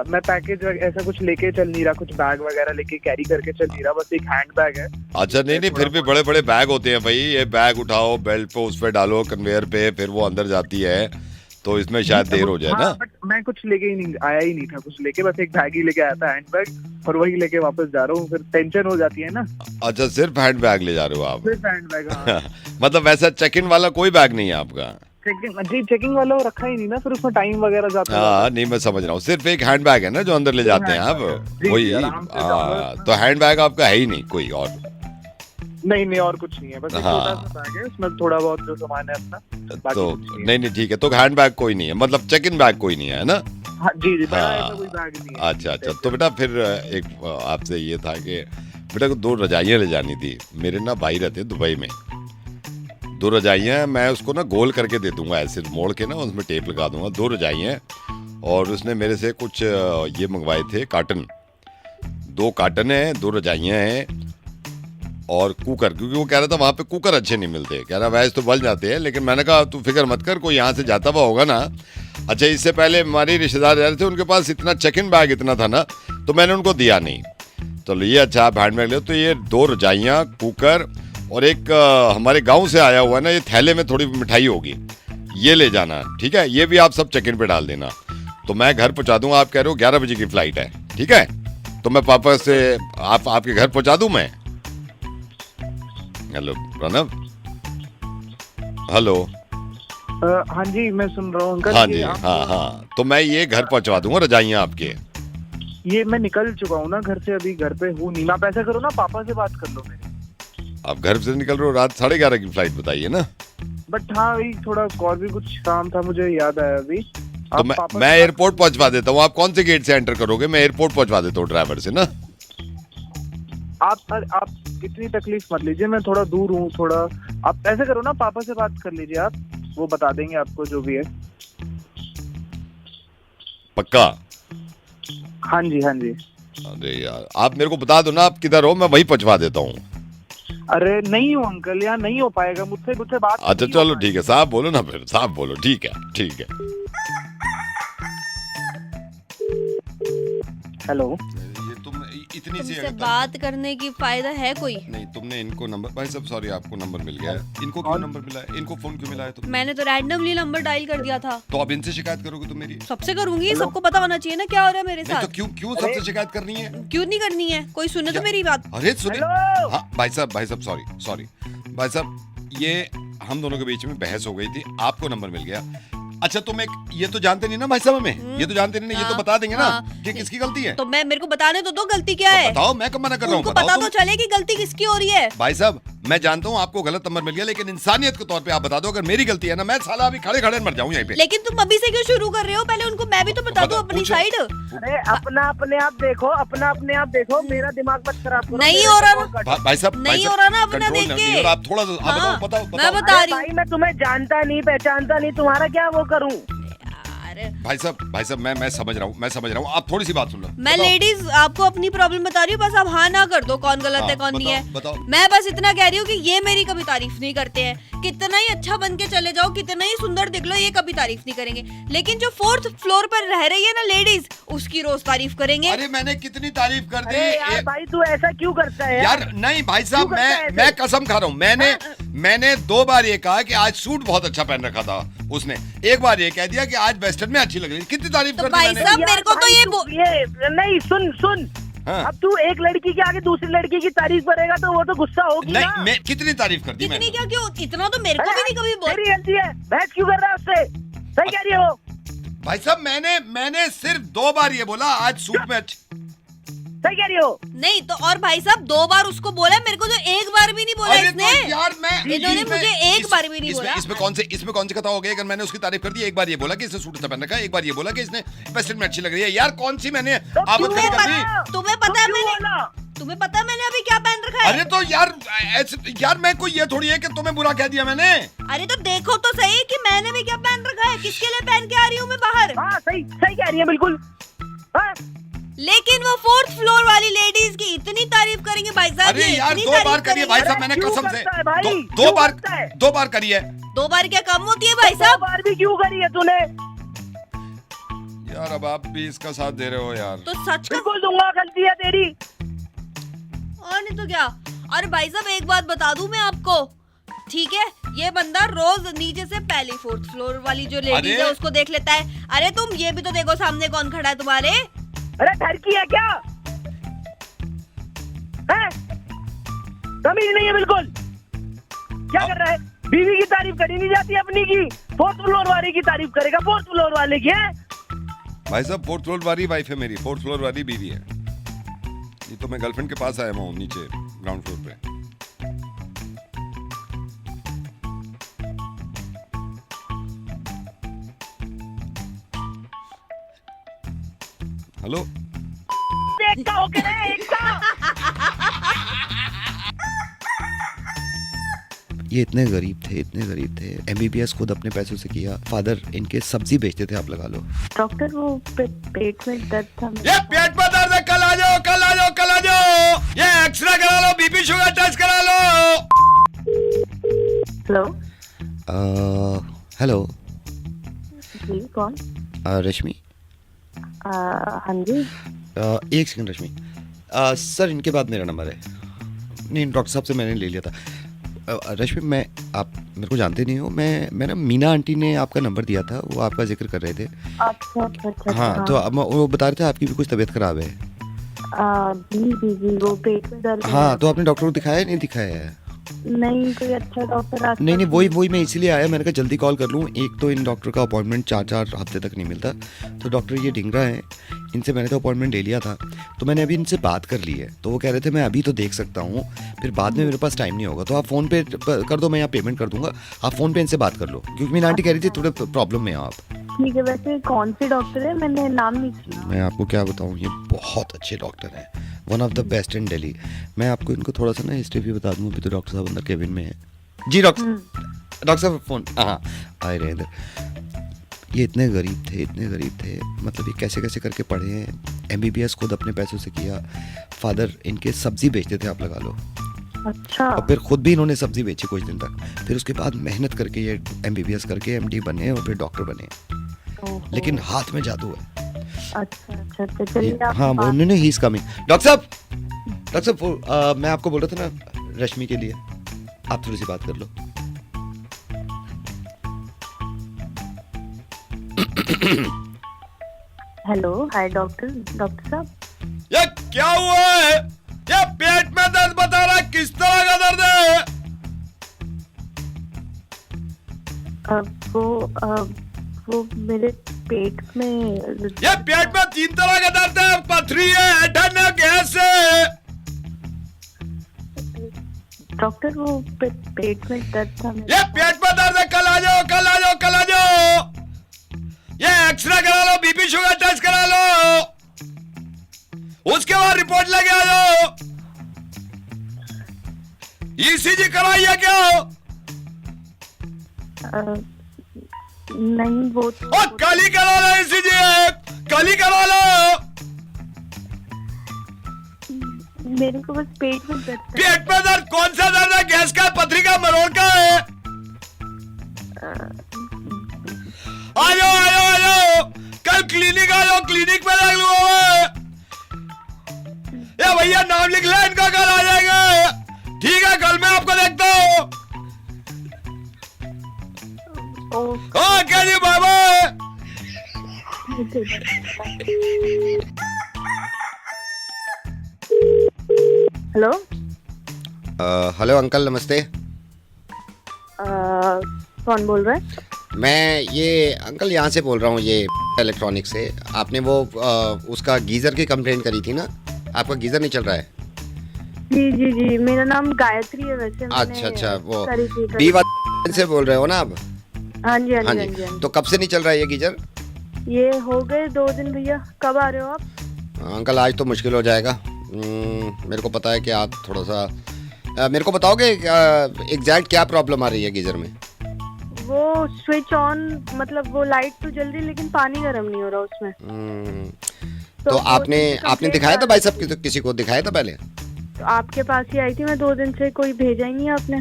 मैं पैकेज ऐसा कुछ लेके चल नहीं रहा, कुछ बैग वगैरह लेके कैरी करके चल नहीं रहा, बस एक हैंड बैग है। अच्छा नहीं फिर भी बड़े बड़े बैग होते हैं भाई। ये बैग उठाओ, बेल्ट पे उस पे डालो, कन्वेयर पे, फिर वो अंदर जाती है, तो इसमें शायद देर हो जाए ना। बट मैं कुछ लेके ही नहीं आया, ही नहीं था कुछ लेके, बस एक बैग ही लेके आया था, हैंड बैग, और वही लेके वापस जा रहा हूँ। फिर टेंशन हो जाती है ना। अच्छा, सिर्फ हैंड बैग ले जा रहे हो आप? सिर्फ हैंड बैग। हाँ। मतलब वैसा चेक इन वाला कोई बैग नहीं है आपका? चेकिंग वाला वो रखा ही नहीं ना, फिर उसमें टाइम वगैरह जाता है। हाँ नहीं, मैं समझ रहा हूँ, सिर्फ एक हैंड बैग है ना जो अंदर ले जाते हैं आप, जी, वही। आराम से हाँ, तो हैंड बैग आपका है ही नहीं कोई और? नहीं और कुछ नहीं है, बस एक हाँ। छोटा सा बैग है, उसमें थोड़ा बहुत जो सामान है अपना, बाकी तो कुछ नहीं नहीं ठीक है, तो हैंड बैग कोई नहीं है, मतलब चेक इन बैग कोई नहीं है ना? हाँ जी बड़ा हाँ। ऐसा कोई बैग नहीं है। अच्छा, तो बेटा फिर एक आपसे ये था कि बेटा को 2 रजाइयाँ ले जानी थी। मेरे ना भाई रहते दुबई में, 2 रजाइयाँ मैं उसको ना गोल करके दे दूंगा, ऐसे मोड़ के ना उसमें टेप लगा दूंगा, 2 रजाइयाँ। और उसने मेरे से कुछ ये मंगवाए थे कार्टन, 2 कार्टन है, 2 रजाइयाँ हैं, और कुकर, क्योंकि वो कह रहा था वहाँ पे कुकर अच्छे नहीं मिलते, कह रहा वैसे तो बल जाते हैं, लेकिन मैंने कहा तू फिक्र मत कर, कोई यहाँ से जाता हुआ होगा ना। अच्छा, इससे पहले हमारे रिश्तेदार रह रहे थे, उनके पास इतना चेक इन बैग इतना था ना, तो मैंने उनको दिया नहीं। तो ये अच्छा आप हैंड बैग ले, तो ये 2 रजाइयाँ, कुकर, और एक हमारे गांव से आया हुआ है ना, ये थैले में थोड़ी मिठाई होगी, ये ले जाना, ठीक है? ये भी आप सब चेक इन पे डाल देना, तो मैं घर पहुंचा दूंगा। आप कह रहे हो 11 बजे की फ्लाइट है, ठीक है? तो मैं पापा से आपके घर पहुंचा दूं मैं? Hello Pranav, hello. हाँ जी मैं सुन रहा हूँ अंकल। हाँ ये जी, आप- हाँ, तो मैं ये घर पहुंचवा दूंगा, रजाइयाँ आपके। ये मैं निकल चुका हूँ ना घर से, अभी घर पे हूँ नहीं। आप ऐसा करो ना, पापा से बात कर लो मेरे। आप घर से निकल रहे हो, रात 11:30 की फ्लाइट बताइए ना? बट हाँ वही थोड़ा और भी कुछ काम था, मुझे याद आया अभी। तो आप मैं पापा मैं से- एयरपोर्ट पहुंचवा देता हूँ। आप कौन से गेट से एंटर करोगे? मैं एयरपोर्ट पहुंचवा देता हूँ ड्राइवर से ना। आप इतनी तकलीफ मत लीजिए, मैं थोड़ा दूर हूँ थोड़ा। आप ऐसा करो ना, पापा से बात कर लीजिए आप, वो बता देंगे आपको जो भी है। पक्का? हाँ जी हाँ जी। अरे यार, आप मेरे को बता दो ना आप किधर हो, मैं वहीं पहुंचवा देता हूँ। अरे नहीं हूँ अंकल, यहाँ नहीं हो पाएगा मुझसे बात। अच्छा नहीं हो चलो ठीक है, साहब बोलो ना, फिर साहब बोलो, ठीक है ठीक है। हेलो। ये तुम इतनी सी तुमसे बात करने की फायदा है कोई? नहीं, तुमने इनको नंबर, भाई साहब सॉरी, आपको नंबर मिल गया है। इनको क्यों नंबर मिला है? इनको फोन क्यों मिला है? तुम मैंने तो रैंडमली नंबर डायल कर दिया था। तो अब इनसे शिकायत करोगे तुम मेरी? सबसे करूंगी, सबको पता होना चाहिए ना क्या हो रहा है मेरे नहीं तो साथ। क्यों सबसे शिकायत करनी है? क्यों नहीं करनी है? कोई सुने तो मेरी बात। अरे सुनिए, हाँ भाई साहब सॉरी भाई साहब, ये हम दोनों के बीच में बहस हो गई थी, आपको नंबर मिल गया। अच्छा तुम एक ये तो जानते नहीं ना भाई साहब हमें, ये तो जानते नहीं ना, ये तो बता देंगे ना कि किसकी गलती है। तो मैं मेरे को बताने तो दो गलती क्या है। बताओ, मैं कब मना कर रहा हूँ, उनको बताओ पता तुम। तो चले कि गलती किसकी हो रही है। भाई साहब मैं जानता हूँ आपको गलत नंबर मिल गया, लेकिन इंसानियत के तौर पे आप बता दो, अगर मेरी गलती है ना, मैं साला अभी खड़े खड़े मर जाऊँ यहीं पे। लेकिन तुम अभी से क्यों शुरू कर रहे हो? पहले उनको मैं भी तो बता दूं अपनी साइड। अरे अपना अपने आप देखो, मेरा दिमाग मत खराब करो। नहीं हो रहा ना भाई साहब नहीं हो रहा ना अपना कंट्रोल देख नहीं, के। और आप थोड़ा सा हाँ, बताओ मैं बता रही हूँ। भाई मैं तुम्हें जानता नहीं पहचानता नहीं, तुम्हारा क्या वो करूं। भाई साहब मैं समझ रहा हूँ, आप थोड़ी सी बात सुन लो। मैं लेडीज आपको अपनी प्रॉब्लम बता रही हूँ, बस आप हाँ ना कर दो, कौन गलत है कौन नहीं है। बताओ। मैं बस इतना कह रही हूँ कि ये मेरी कभी तारीफ नहीं करते हैं। कितना ही अच्छा बन के चले जाओ, कितना ही सुंदर दिख लो, ये कभी तारीफ नहीं करेंगे। लेकिन जो 4th फ्लोर पर रह रही है ना लेडीज, उसकी रोज तारीफ करेंगे। अरे मैंने कितनी तारीफ कर दी अरे यार भाई तू ऐसा क्यों करता है यार नहीं भाई साहब, क्यों करता है मैं ऐसे? कसम खा रहा हूँ, मैंने 2 बार ये कहा कि आज सूट बहुत अच्छा पहन रखा था उसने, एक बार ये कह दिया कि आज वेस्टर्न में अच्छी लग रही है। कितनी तारीफ तो कर दी भाई मैंने? साहब मेरे को तो ये नहीं सुन हाँ। अब तू एक लड़की के आगे दूसरी लड़की की तारीफ करेगा तो वो तो गुस्सा होगी ना। नहीं, मैं कितनी तारीफ कर दी इतनी मैंने? क्या क्यों, इतना तो मेरे को भी नहीं कभी बोल। तेरी गलती है, बहस क्यों कर रहा है उससे? सही कह रही है वो, भाई साहब मैंने सिर्फ 2 बार ये बोला आज सूट में अच्छी। सही कह रही हो। नहीं तो और भाई साहब 2 बार उसको बोला, मेरे को तो एक बार भी नहीं बोला अरे इसने। तो यार इन्होंने मुझे एक बार भी नहीं बोला। इसमें कौन सी कथा हो गई? अगर मैंने उसकी तारीफ कर दी, एक बार ये बोला कि इसने सूट अच्छा पहन रखा है, एक बार ये बोला कि इसने वेस्टर्न में अच्छी लग रही है। यार कौन सी मैंने आमद खड़ी कर दी? तुम्हें पता है मैंने अभी क्या पहन रखा है? अरे तो यार मैं कोई ये थोड़ी है कि तुम्हें बुरा कह दिया मैंने। अरे तो देखो तो सही कि मैंने भी क्या पहन रखा है, किसके लिए पहन के आ रही हूँ मैं बाहर। हाँ सही कह रही है बिल्कुल। हाँ लेकिन वो 4th फ्लोर वाली लेडीज की इतनी तारीफ करेंगे भाई साहब। अरे ये यार इतनी 2 तारीफ बार करिए भाई साहब, मैंने क्यों कसम से करता है भाई? दो क्यों बार करता है? 2 बार करिए। 2 बार क्या कम होती है भाई दो साहब? बार भी क्यों करी है तूने? यार अब आप भी इसका साथ दे रहे हो यार। तो सच का बिल्कुल दूंगा, गलती है तेरी। और नहीं तो क्या। अरे भाई साहब एक बात बता दूं मैं आपको, ठीक है, ये बंदा रोज नीचे से पहली 4th फ्लोर वाली जो लेडीज अरे! है उसको देख लेता है। अरे तुम ये भी तो देखो सामने कौन खड़ा है तुम्हारे। अरे घर की है क्या है? समझ नहीं है बिल्कुल। क्या कर रहा है? बीवी की तारीफ करी नहीं जाती अपनी की, 4th फ्लोर वाले की तारीफ करेगा 4th फ्लोर वाले की है। भाई साहब 4th फ्लोर वाली वाइफ है मेरी, 4th फ्लोर वाली बीवी है। ये तो मैं गर्लफ्रेंड के पास आया हूँ नीचे ग्राउंड फ्लोर पे। हेलो एक का होके रहे, एक का। ये इतने गरीब थे, MBBS खुद अपने पैसों से किया। फादर इनके सब्जी बेचते थे, आप लगा लो। डॉक्टर वो पेट में दर्द था। ये पेट में दर्द है, कल आ जाओ। ये एक्सरे करा लो, बीपी शुगर टेस्ट करा लो। हेलो हेलो जी कौन? रश्मि। हाँ जी। 1 सेकंड रश्मि। सर इनके बाद मेरा नंबर है। नहीं डॉक्टर साहब से मैंने ले लिया था। रश्मि आप मेरे को जानते नहीं हो, मैं ना मीना आंटी ने आपका नंबर दिया था, वो आपका जिक्र कर रहे थे। अच्छा। हाँ तो अब वो बता रहे थे आपकी भी कुछ तबीयत खराब है। जी वो पेट में दर्द है। हाँ तो आपने डॉक्टर को दिखाया नहीं दिखाया है? नहीं कोई अच्छा डॉक्टर नहीं वही मैं इसीलिए आया, मैंने कहा जल्दी कॉल कर लूँ। एक तो इन डॉक्टर का अपॉइंटमेंट 4 हफ्ते तक नहीं मिलता, तो डॉक्टर ये ढिंगरा है, इनसे मैंने तो अपॉइंटमेंट ले लिया था। तो मैंने अभी इनसे बात कर ली है, तो वो कह रहे थे मैं अभी तो देख सकता हूँ, फिर बाद में मेरे पास टाइम नहीं होगा, तो आप फ़ोन पे कर दो, मैं यहाँ पेमेंट कर दूंगा, आप फ़ोन पे इनसे बात कर लो, क्योंकि मेरी आंटी कह रही थी थोड़े प्रॉब्लम में हो आप। ठीक है। वैसे कौन से डॉक्टर है? मैंने नाम नहीं सुना। मैं आपको क्या बताऊँ, ये बहुत अच्छे डॉक्टर हैं, one of the best in Delhi. मैं आपको इनको थोड़ा सा ना हिस्ट्री भी बता दूँ। अभी तो डॉक्टर साहब अंदर केबिन में है। जी डॉक्टर साहब फ़ोन हाँ आए रहे इधर। ये इतने गरीब थे, मतलब ये कैसे करके पढ़े हैं। MBBS खुद अपने पैसों से किया। फादर इनके सब्जी बेचते थे, आप लगा लो। अच्छा। और फिर खुद भी इन्होंने सब्जी बेची कुछ दिन तक, फिर उसके बाद मेहनत करके ये MBBS करके MD बने और फिर डॉक्टर बने। लेकिन हाथ में जादू है। अच्छा चलिए आप हाँ वो नहीं ही इज कमिंग। डॉक्टर साहब मैं आपको बोल रहा था ना रश्मि के लिए, आप थोड़ी सी बात कर लो। हेलो हाय डॉक्टर साहब। ये क्या हुआ है? ये पेट में दर्द बता रहा है, किस तरह का दर्द है? वो मेरे पेट में। ये पेट में 3 तरह का दर्द है, पथरी है, ऐंठन है, गैस है। डॉक्टर वो पेट में दर्द था। ये पेट में दर्द है, कल आ जाओ। ये एक्सरे करा लो, बीपी शुगर टेस्ट करा लो, उसके बाद रिपोर्ट लेके आ जाओ। ECG कराइए क्या? नहीं वो और कल ही करा लो ECG, कल ही करा लो। मेरे को बस पेट में दर्द था। पेट में दर्द कौन सा दर्द है? गैस का, पथरी का, मरोड़ का है? आ जाओ कल क्लिनिक आ जाओ, क्लिनिक पे देख लूंगा। या भैया नाम लिख ले, इनका कल आ जाएगा। ठीक है, कल मैं आपको देखता हूँ। ओके जी, bye bye. Hello hello uncle, नमस्ते। कौन बोल रहा है? मैं ये अंकल यहाँ से बोल रहा हूँ, ये इलेक्ट्रॉनिक से। आपने वो उसका गीज़र की कंप्लेंट करी थी ना, आपका गीज़र नहीं चल रहा है। जी जी जी, मेरा नाम गायत्री है वैसे। अच्छा, वो करी थी। बीवा से बोल रहे हो ना आप? हाँ जी, हाँ जी। तो कब से नहीं चल रहा है ये गीज़र? ये हो गए 2 दिन भैया। कब आ रहे हो आप? अंकल आज तो मुश्किल हो जाएगा। मेरे को पता है कि आप थोड़ा सा मेरे को बताओगे एग्जैक्ट क्या प्रॉब्लम आ रही है गीज़र में? वो स्विच ऑन, मतलब वो लाइट तो जल रही लेकिन पानी गर्म नहीं हो रहा उसमें। तो आपने दिखाया था भाई साहब? किसी को दिखाया था पहले? तो आपके पास ही आई थी मैं 2 दिन से, कोई भेजा ही नहीं आपने।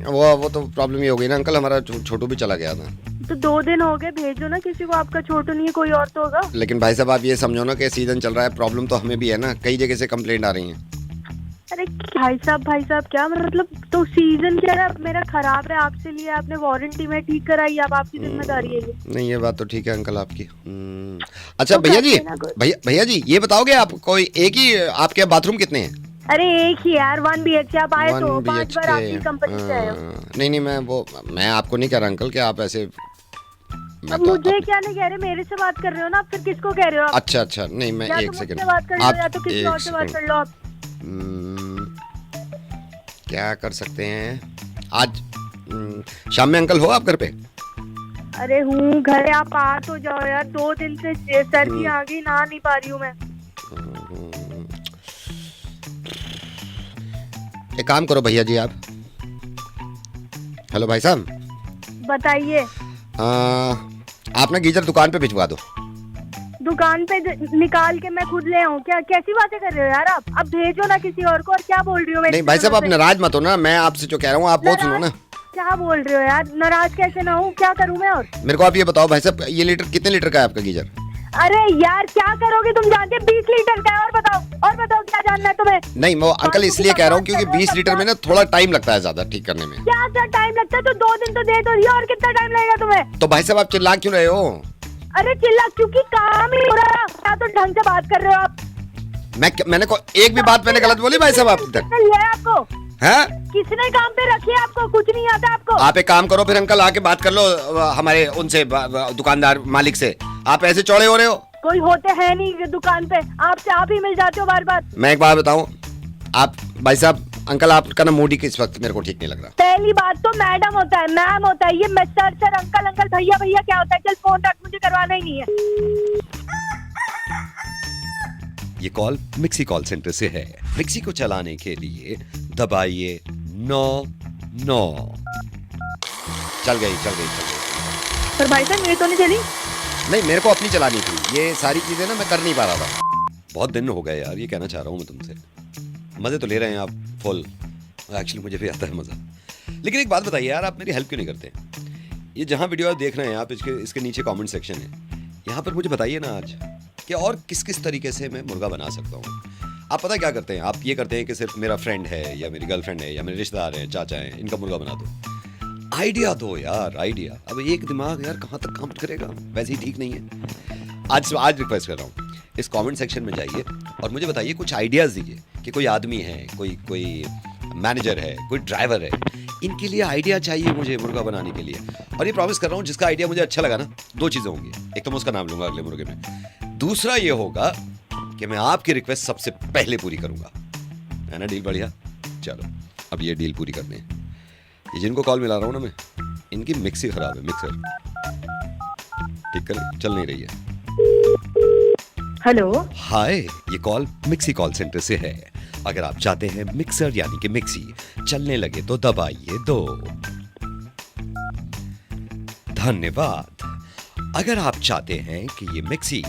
वो तो प्रॉब्लम ही हो गई ना अंकल, हमारा छोटू भी चला गया था। तो 2 दिन हो गए, भेजो ना किसी को। आपका छोटू नहीं है, कोई और तो होगा। लेकिन भाई साहब आप ये समझो ना कि सीजन चल रहा है, प्रॉब्लम तो हमें भी है ना, कई जगह से कंप्लेंट आ रही है। अरे भाई साहब क्या मतलब, तो सीजन क्या है? मेरा खराब है, आपसे लिया आपने, वारंटी में ठीक कराई, अब आपकी जिम्मेदारी है ये। नहीं, ये बात तो ठीक है अंकल आपकी। अच्छा भैया जी ये बताओगे आप, कोई एक ही आपके बाथरूम कितने हैं? अरे एक ही यार, 1 BHK। आप आए तो 5 बार आपकी कंपनी से आए हो। नहीं, मैं आपको नहीं कह रहा अंकल कि आप ऐसे। अब मुझे क्या नहीं कह रहे, मेरे से बात कर रहे हो ना आप, फिर किसको कह रहे हो आप? अच्छा, नहीं मैं एक सेकंड, या बात कर लो या तो किसी और से बात कर लो आप। क्या कर सकते हैं आज शाम में? अंकल हो आप घर पे? अरे हूँ घर, आप आ तो जाओ यार। 2 दिन से सर्दी आ गई, नहा नहीं पा रही हूँ मैं। एक काम करो भैया जी, आप। हेलो भाई साहब, बताइए। आप ना गीजर दुकान पे भिजवा दो। दुकान पे निकाल के मैं खुद ले आऊँ क्या? कैसी बातें कर रहे हो यार आप? अब भेजो ना किसी और को। और क्या बोल रही हो? नहीं भाई साहब, आप नाराज मत हो ना, मैं आपसे जो कह रहा हूँ आप वो सुनो ना। क्या बोल रहे हो यार? नाराज कैसे ना हूँ? क्या करूँ मैं? और मेरे को आप ये बताओ भाई साहब, ये कितने लीटर का है आपका गीजर? अरे यार क्या करोगे तुम? जानते 20 लीटर का है। और बताओ क्या जानना है तुम्हें? नहीं, वो अंकल इसलिए कह रहा हूँ क्योंकि 20 लीटर में ना थोड़ा टाइम लगता है ज्यादा ठीक करने में। क्या टाइम लगता है? तो 2 दिन तो दे दो रही है, और कितना टाइम लगेगा तुम्हें? तो भाई साहब आप चिल्ला क्यों रहे हो? अरे चिल्ला क्योंकि काम ही हो रहा है। क्या तो ढंग से बात कर रहे हो आप? मैंने एक भी बात मैंने गलत बोली भाई साहब आप तक? आपको है? किसने काम पे रखी है? आपको कुछ नहीं आता आपको? आप एक काम करो फिर अंकल, आके बात कर लो हमारे उनसे, दुकानदार मालिक से। आप ऐसे चौड़े हो रहे हो। कोई होते हैं नहीं दुकान पे, आपसे आप ही मिल जाते हो बार बार। मैं एक बात बताऊं, आप भाई साहब, अंकल आपका ना मूड ही किस वक्त मेरे को ठीक नहीं लग रहा। पहली बात तो मैडम होता है, मैम होता है, ये सर अंकल भैया क्या होता है? चल फोन रख, मुझे करवाना ही नहीं है। ये कॉल मिक्सी कॉल सेंटर से है। मिक्सी को चलाने के लिए दबाइए 99। चल गई। पर भाई साहब मेरी तो नहीं चली। नहीं, मेरे को अपनी चलानी थी। ये सारी चीजें ना मैं कर नहीं पा रहा था। बहुत दिन हो गए यार, ये कहना चाह रहा हूँ मैं तुमसे। मज़े तो ले रहे हैं आप फुल, एक्चुअली मुझे भी आता है मज़ा। लेकिन एक बात बताइए यार, आप मेरी हेल्प क्यों नहीं करते? ये जहाँ वीडियो आप देख रहे हैं आप, इसके नीचे कमेंट सेक्शन है, यहाँ पर मुझे बताइए ना आज कि और किस तरीके से मैं मुर्गा बना सकता हूँ। आप पता क्या करते हैं? आप ये करते हैं कि सिर्फ मेरा फ्रेंड है या मेरी गर्लफ्रेंड है या मेरे रिश्तेदार हैं, चाचा हैं, इनका मुर्गा बना दो। आइडिया दो यार, आइडिया। अब एक दिमाग यार कहाँ तक काम करेगा? वैसे ही ठीक नहीं है। आज रिक्वेस्ट कर रहा हूँ, इस कमेंट सेक्शन में जाइए और मुझे बताइए, कुछ आइडियाज़ दीजिए कि कोई आदमी है, कोई मैनेजर है, कोई ड्राइवर है, इनके लिए आइडिया चाहिए मुझे मुर्गा बनाने के लिए। और ये प्रॉमिस कर रहा हूँ, जिसका आइडिया मुझे अच्छा लगा ना, 2 चीज़ें होंगी। एक तो मैं उसका नाम लूंगा अगले मुर्गे में, दूसरा ये होगा कि मैं आपकी रिक्वेस्ट सबसे पहले पूरी करूंगा। है ना डील बढ़िया? चलो अब ये डील पूरी करनी है। ये जिनको कॉल मिला रहा हूँ ना मैं, इनकी मिक्सी खराब है, मिक्सर ठीक कर चल नहीं रही है। हेलो, हाय, ये कॉल मिक्सी कॉल सेंटर से है। अगर आप चाहते हैं मिक्सर यानी कि मिक्सी चलने लगे तो दबाइए 2। धन्यवाद। अगर आप चाहते हैं कि ये मिक्सी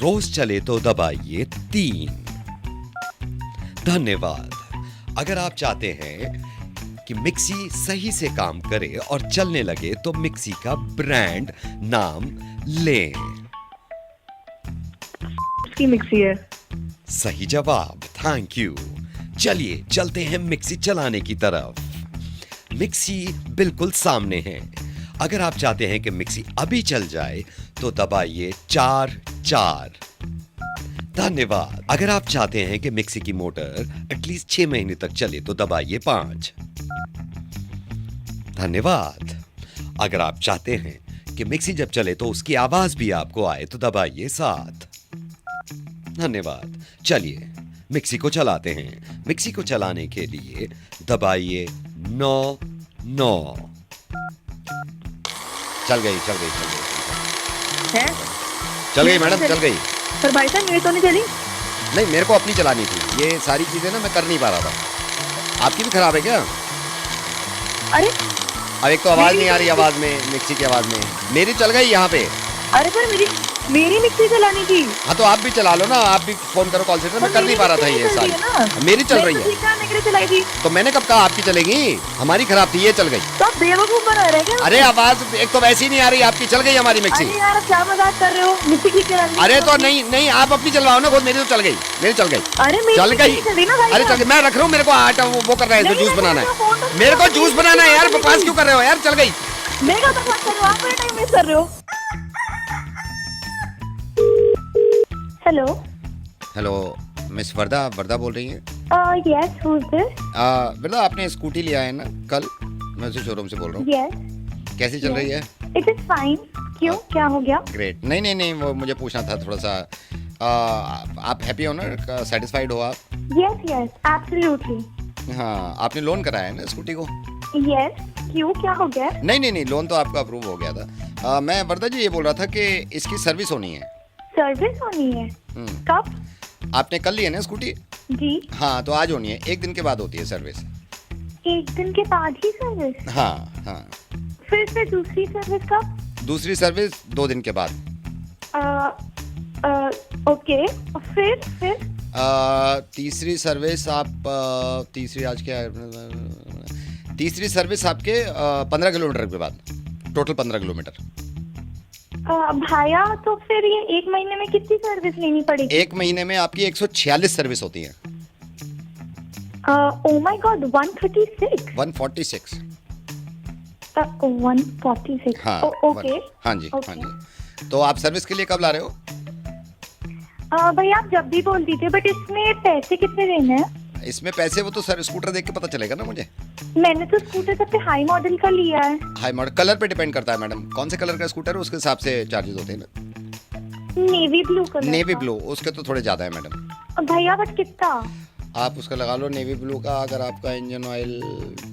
रोज चले तो दबाइए 3। धन्यवाद। अगर आप चाहते हैं कि मिक्सी सही से काम करे और चलने लगे तो मिक्सी का ब्रांड नाम लें। की मिक्सी है। सही जवाब, थैंक यू। चलिए चलते हैं मिक्सी चलाने की तरफ। मिक्सी बिल्कुल सामने है। अगर आप चाहते हैं कि मिक्सी अभी चल जाए तो दबाइए 4 धन्यवाद। अगर आप चाहते हैं कि मिक्सी की मोटर एटलीस्ट 6 महीने तक चले तो दबाइए 5 धन्यवाद। अगर आप चाहते हैं कि मिक्सी जब चले तो उसकी आवाज भी आपको आए तो दबाइए 7 धन्यवाद। चलिए मिक्सी को चलाते हैं। मिक्सी को चलाने के लिए दबाइए 9 चल गई है? चल गई मैडम, चल गई। पर भाई साहब मेरी तो नहीं चली। नहीं, मेरे को अपनी चलानी थी। ये सारी चीजें ना मैं कर नहीं पा रहा था। आपकी भी खराब है क्या? अरे अब एक तो आवाज नहीं आ रही, आवाज में मिक्सी की आवाज में। मेरी चल गई यहाँ पे। अरे पर मेरी मिक्सी चलानी थी। हाँ तो आप भी चला लो ना, आप भी फोन करो कॉल सेंटर। मैं कर नहीं पा रहा था ये सारी। मेरी चल रही है चलाई थी। तो मैंने कब कहा आपकी चलेगी? हमारी खराब थी, ये चल गई। तो आप बेवकूफ बना रहे हैं क्या? अरे आवाज एक तो वैसी नहीं आ रही आपकी, चल गई हमारी मिक्सी। अरे यार क्या मजाक कर रहे हो? मिक्सी ठीक चलानी। अरे तो नहीं आप अपनी चलवाओ ना खुद। मेरी तो चल गई, मेरी चल गई। अरे चल गई। अरे चल गई, मैं रख रहा हूँ। मेरे को आटा वो कर रहा है, जूस बनाना है। मेरे को जूस बनाना है यार, बकवास क्यों कर रहे हो यार? चल गई। मैं क्या बकवास कर रहा हूँ? आप मेरा टाइम वेस्ट कर रहे हो। हेलो मिस वर्दा बोल रही हैं? Yes, who is this? Varda, आपने स्कूटी लिया है ना कल? मैं उसी शोरूम से बोल रहा हूँ। यस। कैसी चल रही है? It is fine. क्यों, क्या हो गया? ग्रेट। नहीं वो मुझे पूछना था थोड़ा सा। आप हैप्पी हो ना, सेटिस्फाइड हो आप? Yes absolutely. हाँ, आपने लोन कराया है ना स्कूटी को? यस। क्यों, क्या हो गया? नहीं लोन तो आपका अप्रूव हो गया था। मैं वर्दा जी ये बोल रहा था कि इसकी सर्विस होनी है। सर्विस होनी है? कब? आपने कल ली है ना स्कूटी? जी हाँ, तो आज होनी है। 1 दिन के बाद होती है सर्विस। 1 दिन के बाद ही सर्विस? हाँ। फिर दूसरी सर्विस कब? दूसरी सर्विस 2 दिन के बाद। ओके। फिर तीसरी सर्विस तीसरी आज क्या है? तीसरी सर्विस आपके 15 किलोमीटर के बाद। Total 15 kilometre. भाया, तो फिर ये 1 महीने में कितनी सर्विस लेनी पड़ेगी? 1 महीने में आपकी 146 सर्विस होती है। Oh my God, 136? 146। 146। हाँ। ओके। हाँ जी। तो आप सर्विस के लिए कब ला रहे हो? भैया आप जब भी बोल दीजिए, बट इसमें पैसे कितने देने हैं? इसमें पैसे वो तो सर स्कूटर देख के पता चलेगा ना मुझे। मैंने तो स्कूटर सबसे हाई मॉडल का लिया है। हाई मॉडल कलर पे डिपेंड करता है मैडम, कौन से कलर का स्कूटर है उसके हिसाब से चार्जेस होते हैं ना। Navy blue colour. Navy blue, उसके तो थोड़े ज्यादा है मैडम। भैया बट कितना? आप उसका लगा लो नेवी ब्लू का। अगर आपका इंजन ऑयल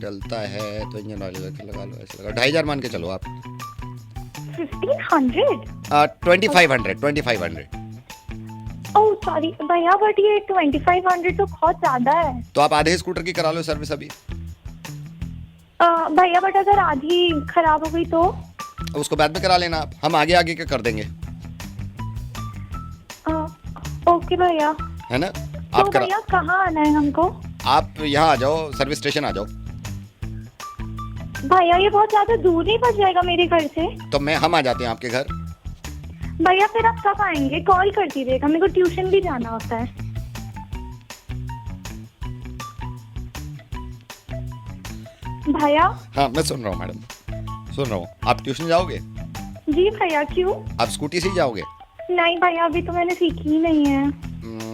डलता है तो इंजन ऑयल लगा लो, ऐसे लगा 2500 मान के चलो आप। 1500? 2500। ओह सॉरी भैया, बट ये 2500 तो बहुत ज्यादा है। तो आप आधे स्कूटर की करा लो सर्विस अभी। भैया बट अगर आधी खराब हो गई तो? उसको बाद में करा लेना आप, हम आगे के कर देंगे। ओके भैया। है ना? तो भैया कहाँ आना है हमको? आप यहाँ आ जाओ, सर्विस स्टेशन आ जाओ। भैया ये बहुत ज्यादा दूर नहीं पड़ जाएगा मेरे घर से? तो हम आ जाते हैं आपके घर। भैया फिर आप कब आएंगे? कॉल कर दीजिएगा, मेरे को ट्यूशन भी जाना होता है। भैया। हाँ मैं सुन रहा हूँ मैडम, सुन रहा हूँ। आप ट्यूशन जाओगे? जी भैया। क्यों? आप स्कूटी से ही जाओगे? नहीं भैया, अभी तो मैंने सीखी ही नहीं है।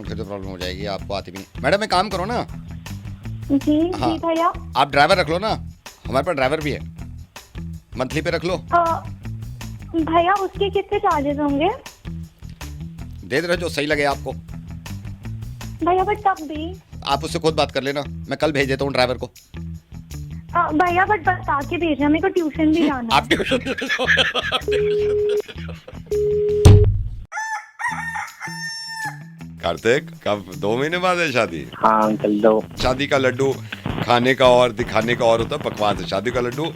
फिर तो प्रॉब्लम हो जाएगी, आपको आती भी नहीं। मैडम एक काम करो ना। जी। हाँ, जी भैया। आप ड्राइवर रख लो ना, हमारे पास ड्राइवर भी है। मंथली पे रख लो। भैया उसके कितने चार्जेस होंगे? दे रहे जो सही लगे आपको। भैया बट तब भी आप उससे खुद बात कर लेना, मैं कल भेज देता हूँ ड्राइवर को। भैया बट बता के भेजना, मेरे को ट्यूशन भी जाना है। आप ट्यूशन कार्तिक, कब 2 महीने बाद है शादी? हाँ अंकल, दो। शादी का लड्डू खाने का और दिखाने का और होता है, पकवान से। शादी का लड्डू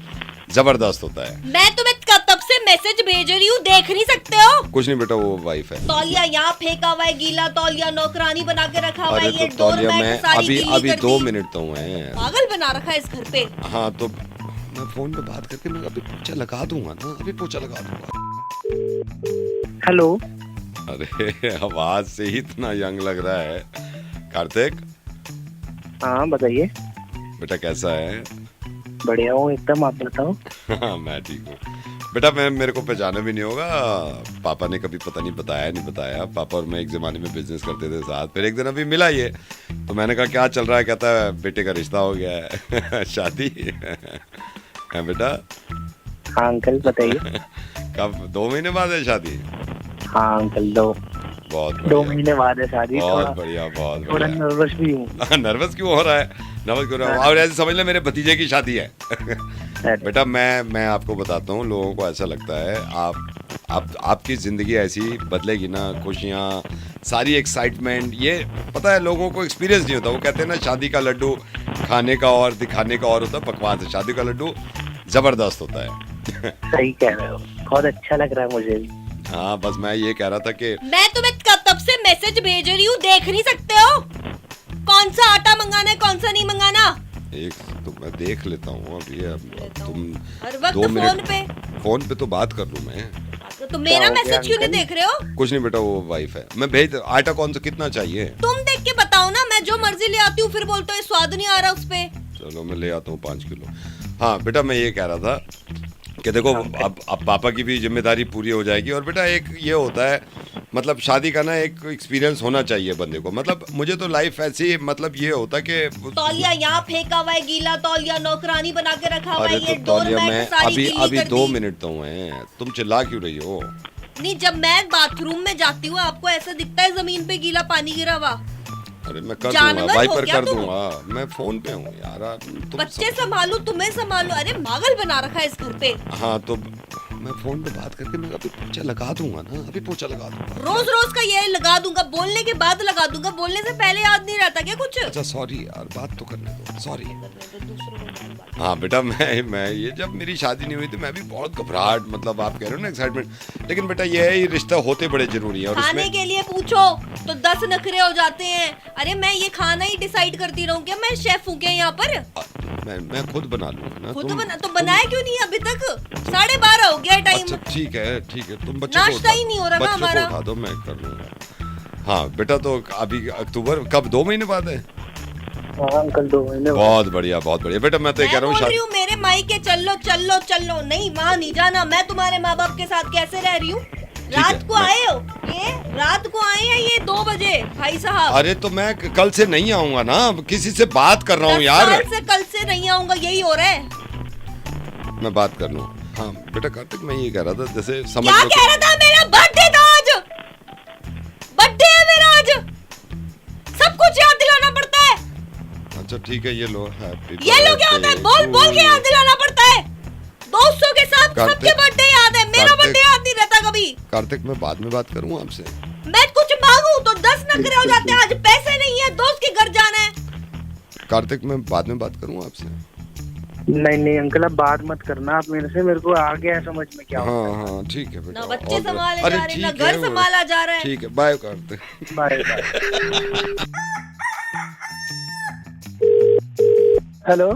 जबरदस्त होता है। मैं तुम्हें तब से मैसेज भेज रही हूँ, देख नहीं सकते हो? कुछ नहीं बेटा, वो वाइफ है। तौलिया यहाँ फेंका हुआ है, गीला तौलिया नौकरानी बना के रखा हुआ है। अरे ये तो तौलिया डोरमैट मैं सारी अभी गीली कर 2 दी। मिनट तो हुए हैं। पागल बना रखा है इस घर पे। हाँ तो मैं फोन पे बात करके मैं अभी पोछा लगा दूंगा ना, अभी पोछा लगा दूंगा। हेलो। अरे आवाज से ही इतना यंग लग रहा है। कार्तिक, हाँ बताइए। बेटा कैसा है? बढ़िया हूँ एकदम, आप बताओ। हाँ मैं ठीक हूँ बेटा। मेरे को पहचाना भी नहीं होगा। पापा ने कभी पता नहीं बताया। पापा और मैं एक ज़माने में बिजनेस करते थे साथ। फिर एक दिन अभी मिला ये, तो मैंने कहा क्या चल रहा है? कहता है बेटे का रिश्ता हो गया है। शादी है बेटा? हाँ अंकल बताइए। कब? 2 महीने बाद है शादी? हाँ अंकल, 2 महीने बाद है शादी। बहुत बढ़िया, बहुत थोड़ा बढ़िया। नर्वस भी हूँ। नर्वस क्यों हो रहा है? नर्वस क्यों हो रहा है? और ऐसे समझ ले मेरे भतीजे की शादी है। बेटा मैं आपको बताता हूँ, लोगों को ऐसा लगता है आपकी ज़िंदगी ऐसी बदलेगी ना, खुशियाँ, सारी एक्साइटमेंट, ये पता है लोगों को एक्सपीरियंस नहीं होता। वो कहते हैं ना शादी का लड्डू खाने का और दिखाने का और होता है, बकवास है। शादी का लड्डू ज़बरदस्त होता है। सही कह रहे हो, बहुत अच्छा लग रहा है मुझे भी। हाँ बस मैं ये कह रहा था कि मैं तुम्हें तब से मैसेज भेज रही हूँ, देख नहीं सकते हो? कौन सा आटा मंगाना है, कौन सा नहीं मंगाना? एक तो मैं देख लेता हूँ। अब ये तुम हर वक्त 2 मिनट फोन पे तो बात कर लूँ मैं। तो मेरा मैसेज क्यों नहीं देख रहे हो? कुछ नहीं बेटा, वो वाइफ है। मैं भेज, आटा कौन सा कितना चाहिए? तुम देख के बताओ ना, मैं जो मर्जी ले आती हूँ फिर बोलते हो स्वाद नहीं आ रहा उस पे। चलो मैं ले आता हूँ 5 किलो। हाँ बेटा मैं ये कह रहा था कि देखो अब पापा की भी जिम्मेदारी पूरी हो जाएगी। और बेटा एक ये होता है, मतलब शादी का ना एक एक्सपीरियंस होना चाहिए बंदे को। मतलब मुझे तो लाइफ ऐसी, मतलब ये होता कि तौलिया यहाँ फेंका हुआ है, गीला तौलिया नौकरानी बना के रखा हुआ है, अरे ये तो तौलिया डोरमैट मैं सारी गीली अभी कर 2 दी। मिनट तो हुए हैं, तुम चिल्ला क्यों रही हो? नहीं, जब मैं बाथरूम में जाती हूँ आपको ऐसा दिखता है जमीन पे गीला पानी गिरा हुआ? अरे मैं कर जानवर दूंगा, हो वाइपर क्या कर तुम? दूंगा। मैं फोन पे हूँ यार। बच्चे संभालो, तुम्हें संभालो, अरे पागल बना रखा है इस घर पे। हाँ तो मैं फोन पे बात करके मैं अभी पोछा लगा दूंगा ना, अभी पोछा लगा दूंगा। रोज रोज का ये लगा दूंगा, बोलने के बाद लगा दूंगा, बोलने से पहले याद नहीं रहता क्या कुछ? अच्छा सॉरी यार, बात तो करने दो, सॉरी। हाँ बेटा मैं ये जब मेरी शादी नहीं हुई थी मैं भी बहुत घबराहट, मतलब आप कह रहे हो ना एक्साइटमेंट, लेकिन बेटा ये है, ये रिश्ता होते बड़े जरूरी है। और खाने के लिए पूछो तो 10 नखरे हो जाते हैं। अरे मैं ये खाना ही डिसाइड करती रहूं क्या? मैं शेफ हूँ क्या यहाँ पर? मैं खुद बना लूंगा ना। खुद बना तो बनाया क्यों नहीं अभी तक? 12:30 हो गया टाइम। अच्छा ठीक है तुम बच्चे नाश्ता ही नहीं हो रहा ना हमारा। बच्चों को उठा दो, मैं कर लूंगा। हाँ बेटा तो अभी अक्टूबर कब? 2 महीने बाद है? हाँ अंकल 2 महीने। बहुत बढ़िया बेटा। मैं तो ये कह रहा हूँ मेरे मायके चलो नहीं, वहाँ नहीं जाना। मैं तुम्हारे माँ बाप के साथ कैसे रह रही हूँ? रात को आए हो, ये रात को आए हैं ये 2 बजे भाई साहब। अरे तो मैं कल से नहीं आऊंगा ना, किसी से बात कर रहा हूँ यार। कल से नहीं आऊंगा, यही हो रहा है। मैं बात कर लूँ। हाँ बेटा कार्तिक मैं ये कह रहा था, जैसे समझ क्या कह रहा था? मेरा बर्थडे था आज, बर्थडे है मेरा आज, सब कुछ याद दिलाना पड़ता है। अच्छा ठीक है, ये लो हैप्पी। ये लो क्या होता है? बोल के याद दिलाना पड़ता है। दोस्तों के साथ सबके बर्थडे याद है, मेरा बर्थडे याद नहीं रहता कभी। कार्तिक मैं बाद में बात करूँ आपसे। मैं कुछ मांगू तो 10 नखरे हो जाते हैं। आज पैसे नहीं है, दोस्त के घर जाना है। कार्तिक मैं बाद में बात करूँ आपसे। नहीं अंकल, आप बात मत करना आप मेरे से, मेरे को आ गया है समझ में क्या। हाँ ठीक है बेटा। ना बच्चे संभाले जा रहे हैं, ना घर संभाला जा रहा है। ठीक है, bye Kartik. Bye. Hello.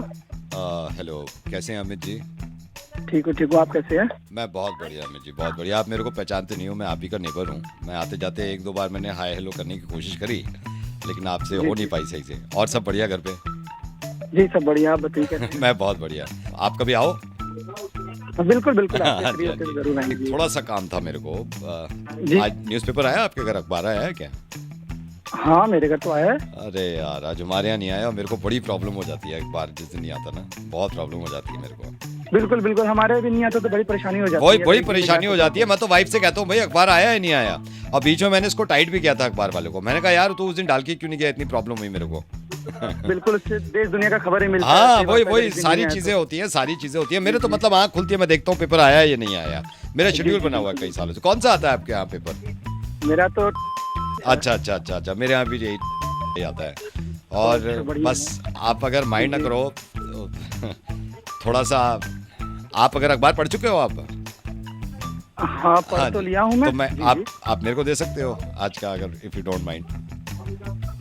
Hello, कैसे हैं अमित जी? ठीक हो, आप कैसे हैं? मैं बहुत बढ़िया अमित जी, बहुत बढ़िया। आप मेरे को पहचानते नहीं हो, मैं आप ही का नेबर हूँ। मैं आते जाते 1-2 बार मैंने हाय हेलो करने की कोशिश करी, लेकिन आपसे हो नहीं पाई सही से। और सब बढ़िया घर पे? जी सब बढ़िया, आप बताइए। मैं बहुत बढ़िया। आप कभी आओ। बिल्कुल हाँ जी, जरूर आएंगे। थोड़ा सा काम था मेरे को। आज न्यूज़पेपर आया आपके घर? अखबार आया है क्या? हाँ मेरे घर तो आया है। अरे यार आज हमारे यहाँ नहीं आया, मेरे को बड़ी प्रॉब्लम हो जाती है अखबार जिस दिन नहीं आता ना, बहुत प्रॉब्लम हो जाती है मेरे को। बिल्कुल हमारे भी नहीं आता तो बड़ी परेशानी हो जाती है। बड़ी परेशानी हो जाती है। मैं तो वाइफ से कहता हूँ भाई अखबार आया है नहीं आया। और बीच में मैंने इसको टाइट भी किया था अखबार वाले को। मैंने कहा यार तू उस दिन डाल के क्यों नहीं गया, इतनी प्रॉब्लम हुई मेरे को। बिल्कुल, उससे देश दुनिया का खबर ही मिलता है। हाँ वही सारी चीजें होती है। मेरे तो मतलब आँख खुलती है, मैं देखता हूँ पेपर आया है या नहीं आया। मेरा शेड्यूल बना हुआ है कई सालों से। कौन सा आता है आपके यहाँ पेपर? मेरा तो अच्छा मेरे यहाँ भी यही आता है। और बस आप अगर माइंड ना करो थोड़ा सा, आप अगर अखबार पढ़ चुके हो आप? हाँ पढ़ तो लिया हूँ मैं। तो मैं आप मेरे को दे सकते हो आज का, अगर इफ यू डोंट माइंड।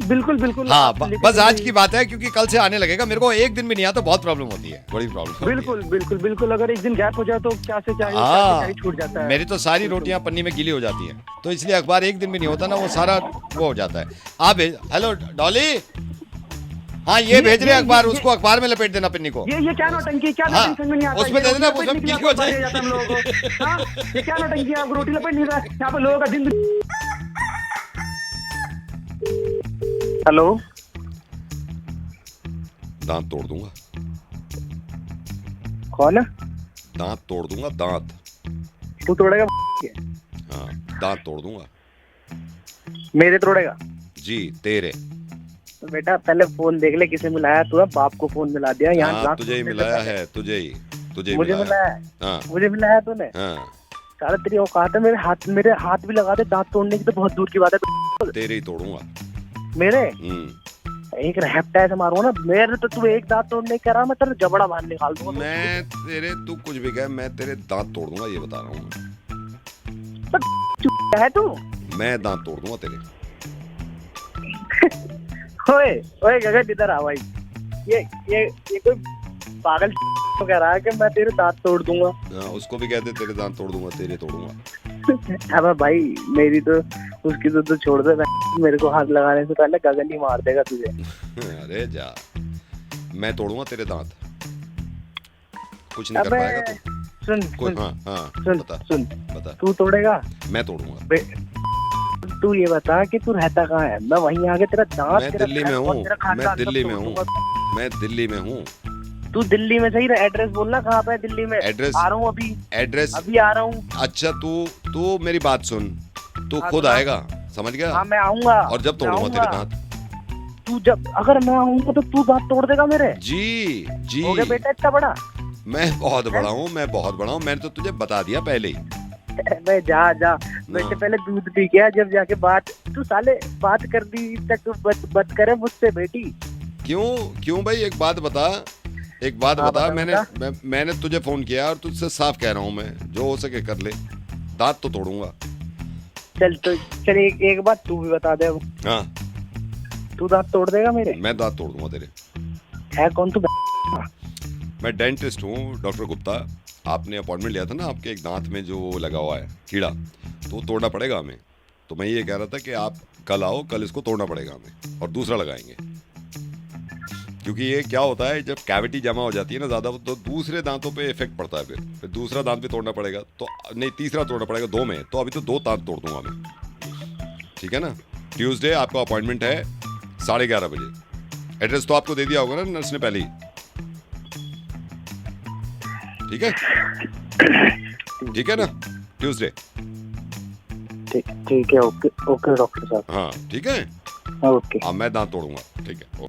बिल्कुल बिल्कुल हाँ आप लेकिन बस आज की बात है, क्योंकि कल से आने लगेगा। मेरे को एक दिन भी नहीं आता, बहुत प्रॉब्लम होती है, बड़ी प्रॉब्लम। बिल्कुल बिल्कुल बिल्कुल, अगर एक दिन गैप हो जाए तो क्या से क्या हाँ छूट जाता है। मेरी तो सारी रोटियां पन्नी में गीली हो जाती हैं, तो इसलिए अखबार एक दिन भी नहीं होता ना, वो सारा वो हो जाता है। आप भेज, हेलो डॉली, हाँ ये भेज रहे हैं अखबार, उसको अखबार में लपेट देना पन्नी को। ये क्या नौटंकी, क्या हाँ, समझ में नहीं आता। उसमें दे देना, उसमें गीली हो जाए। जाता है हम लोगों को। हाँ, ये क्या नौटंकी है, आप रोटी लपेट नहीं रहा, यहाँ पे लोगों का दिन। हेलो, दांत तोड़ दूंगा, कौन है? दांत तोड़ दूंगा, दांत। तू तोड़ेगा? हाँ दांत तोड़ दूंगा मेरे तोड़ेगा? जी, तेरे। तो बेटा पहले फोन देख ले किसे मिलाया तू, बाप को फोन मिला दिया यहाँ। हाँ तुझे ही मिलाया है, तुझे ही मुझे मिलाया है। हाँ मुझे मिलाया तूने? हाँ सारा तेरी औकात है, मेरे हाथ भी लगा दे, दांत तोड़ने की तो बहुत दूर की बात है। तेरे ही तोड़ूंगा। मेरे एक रहपटा ऐसे मारूंगा ना, मेरे तो तू एक दांत तोड़ने कह रहा, मैं तेरा जबड़ा बाहर निकाल दूंगा। मैं तेरे, तू कुछ भी कह, मैं तेरे दांत तोड़ दूंगा, ये बता रहा हूँ क्या है तू? मैं दांत तोड़ दूंगा तेरे। ओए ओए गगन इधर आ भाई, ये कोई पागल तो कह रहा है कि मैं तेरे दांत तोड़ दूंगा। हाँ, उसको भी कहते तेरे दांत तोड़ दूंगा, तेरे तोड़ूंगा। अब भाई मेरी तो उसकी तो छोड़ दे, मेरे को हाथ लगाने से पहले गगन ही मार देगा तुझे। अरे जा, मैं तोड़ूंगा तेरे दांत, कुछ नहीं कर पाएगा तू। सुन हाँ हाँ सुन बता, सुन, बता। तू तोड़ेगा? मैं तोड़ूंगा। तू ये बता कि तू रहता कहाँ है, मैं वहीं आके तेरा दांत। मैं दिल्ली में हूँ, मैं दिल्ली में हूँ, मैं दिल्ली में हूँ। तू दिल्ली में सही, एड्रेस बोलना कहाँ पे है दिल्ली में। एड्रेस आ रहा हूँ अभी, एड्रेस अभी आ रहा हूँ। अच्छा तू मेरी बात सुन, तू हाँ, खुद तो आएगा, समझ गया? हाँ मैं आऊंगा। और जब तोड़ूंगा तेरे दांत। तू जब, अगर मैं आऊंगा तो तू दांत तोड़ देगा मेरे? जी जी, हो गया बेटा इतना बड़ा? मैं बहुत बड़ा हूँ, मैं बहुत बड़ा हूँ, मैंने तो तुझे बता दिया पहले ही। मैं जा बेटे, पहले दूध पी के आ, जब जाके बात। तू साले बात कर दी तक बत करे मुझसे बेटी। क्यों भाई, एक बात बता, एक बात हाँ, बता। मैंने तुझे फोन किया और तुझसे साफ कह रहा हूँ, मैं जो हो सके कर ले, दांत तो तोड़ूंगा। चल एक बात तू भी बता दे अब। हाँ तू दांत तोड़ देगा मेरे? मैं दांत तोड़ दूंगा तेरे। है कौन तू? मैं डेंटिस्ट हूँ, डॉक्टर गुप्ता। आपने अपॉइंटमेंट लिया था ना, आपके एक दांत में जो लगा हुआ है कीड़ा, तो वो तोड़ना पड़ेगा हमें। तो मैं ये कह रहा था कि आप कल आओ, कल इसको तोड़ना पड़ेगा हमें और दूसरा लगाएंगे। क्योंकि ये क्या होता है, जब कैविटी जमा हो जाती है ना ज़्यादा, तो दूसरे दांतों पे इफेक्ट पड़ता है, फिर दूसरा दांत भी तोड़ना पड़ेगा, तो नहीं तीसरा तोड़ना पड़ेगा, 2 में। तो अभी तो 2 दांत तोड़ दूंगा मैं, ठीक है ना? ट्यूसडे आपका अपॉइंटमेंट है 11:30 बजे। एड्रेस तो आपको दे दिया होगा ना नर्स ने पहले ही, ठीक है? ठीक है ना? ट्यूसडे ठीक है, ओके ओके डॉक्टर साहब। हाँ ठीक है, ओके। अब मैं दांत तोड़ूंगा, ठीक है।